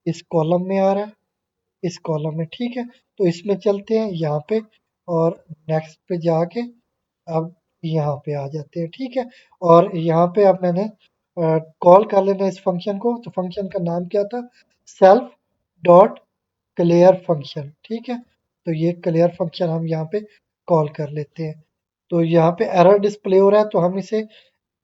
Speaker 1: इस कॉलम में आ रहा है, इस कॉलम में। ठीक है, तो इसमें चलते हैं यहाँ पे और नेक्स्ट पे जाके अब यहाँ पे आ जाते हैं। ठीक है, और यहाँ पे अब मैंने कॉल कर लेना इस फंक्शन को। तो फंक्शन का नाम क्या था, सेल्फ डॉट क्लियर फंक्शन। ठीक है, तो ये क्लियर फंक्शन हम यहाँ पे कॉल कर लेते हैं। तो यहाँ पे एरर डिस्प्ले हो रहा है तो हम इसे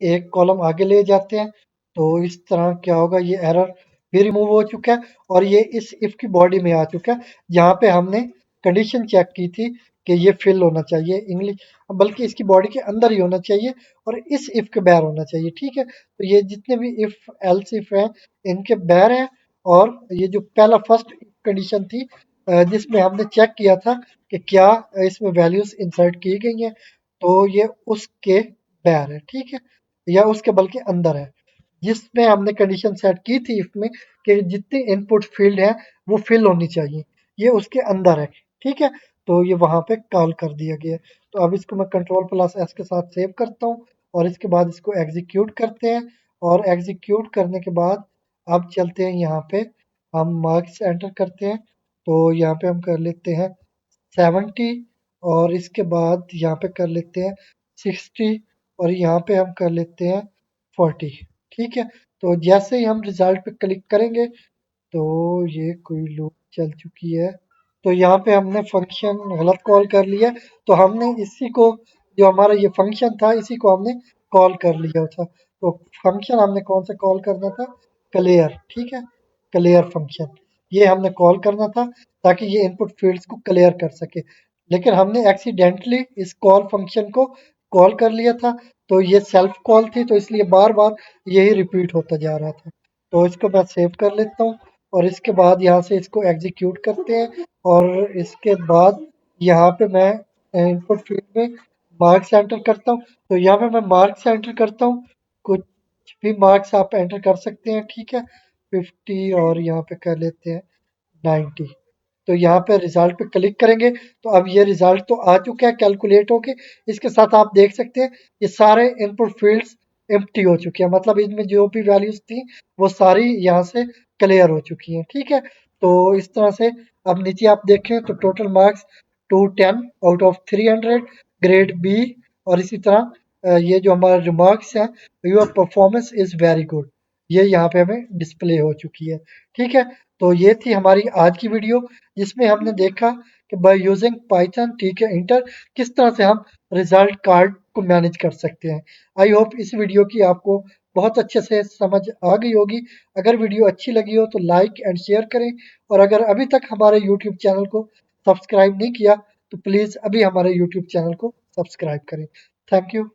Speaker 1: एक कॉलम आगे ले जाते हैं। तो इस तरह क्या होगा, ये एरर भी रिमूव हो चुका है और ये इस इफ की बॉडी में आ चुका है जहाँ पे हमने कंडीशन चेक की थी कि ये फिल होना चाहिए इंग्लिश, बल्कि इसकी बॉडी के अंदर ही होना चाहिए और इस इफ के बाहर होना चाहिए। ठीक है, तो ये जितने भी इफ एल्स इफ है इनके बाहर है। और ये जो पहला फर्स्ट कंडीशन थी जिसमें हमने चेक किया था कि क्या इसमें वैल्यूज इंसर्ट की गई हैं, तो ये उसके बाहर है। ठीक है, या उसके बल्कि अंदर है, जिसमें हमने कंडीशन सेट की थी इसमें कि जितनी इनपुट फील्ड है वो फिल होनी चाहिए, ये उसके अंदर है। ठीक है, तो ये वहां पे कॉल कर दिया गया है। तो अब इसको मैं कंट्रोल प्लस एस के साथ सेव करता हूँ और इसके बाद इसको एग्जीक्यूट करते हैं। और एग्जीक्यूट करने के बाद अब चलते हैं यहाँ पे, हम मार्क्स एंटर करते हैं। तो यहाँ पे हम कर लेते हैं 70 और इसके बाद यहाँ पे कर लेते हैं 60 और यहाँ पे हम कर लेते हैं 40। ठीक है, तो जैसे ही हम रिजल्ट पे क्लिक करेंगे तो ये कोई लूप चल चुकी है। तो यहाँ पे हमने फंक्शन गलत कॉल कर लिया, तो हमने इसी को, जो हमारा ये फंक्शन था इसी को हमने कॉल कर लिया था। तो फंक्शन हमने कौन सा कॉल करना था, क्लियर। ठीक है, क्लियर फंक्शन ये हमने कॉल करना था ताकि ये इनपुट फील्ड्स को क्लियर कर सके। लेकिन हमने एक्सीडेंटली इस कॉल फंक्शन को कॉल कर लिया था, तो ये सेल्फ कॉल थी, तो इसलिए बार बार यही रिपीट होता जा रहा था। तो इसको मैं सेव कर लेता हूँ और इसके बाद यहाँ से इसको एग्जीक्यूट करते हैं। और इसके बाद यहाँ पे मैं इनपुट फील्ड में मार्क्स एंटर करता हूँ। तो यहाँ पे मैं मार्क्स एंटर करता हूँ, कुछ भी मार्क्स आप एंटर कर सकते हैं। ठीक है, 50 और यहाँ पे कर लेते हैं 90। तो यहाँ पे रिजल्ट पे क्लिक करेंगे तो अब ये रिजल्ट तो आ चुका है कैलकुलेट होके। इसके साथ आप देख सकते हैं ये सारे इनपुट फील्ड्स एम्प्टी हो चुके हैं, मतलब इनमें जो भी वैल्यूज थी वो सारी यहाँ से क्लियर हो चुकी हैं। ठीक है, तो इस तरह से अब नीचे आप देखें तो total marks 210 out of 300, grade B. और इसी तरह ये जो हमारा रिमार्क्स है, your performance is very good, ये यहाँ पे हमें डिस्प्ले हो चुकी है। ठीक है, तो ये थी हमारी आज की वीडियो जिसमें हमने देखा कि बाय यूजिंग पाइथन ठीक है इंटर किस तरह से हम रिजल्ट कार्ड को मैनेज कर सकते हैं। आई होप इस वीडियो की आपको बहुत अच्छे से समझ आ गई होगी। अगर वीडियो अच्छी लगी हो तो लाइक एंड शेयर करें और अगर अभी तक हमारे यूट्यूब चैनल को सब्सक्राइब नहीं किया तो प्लीज़ अभी हमारे यूट्यूब चैनल को सब्सक्राइब करें। Thank you.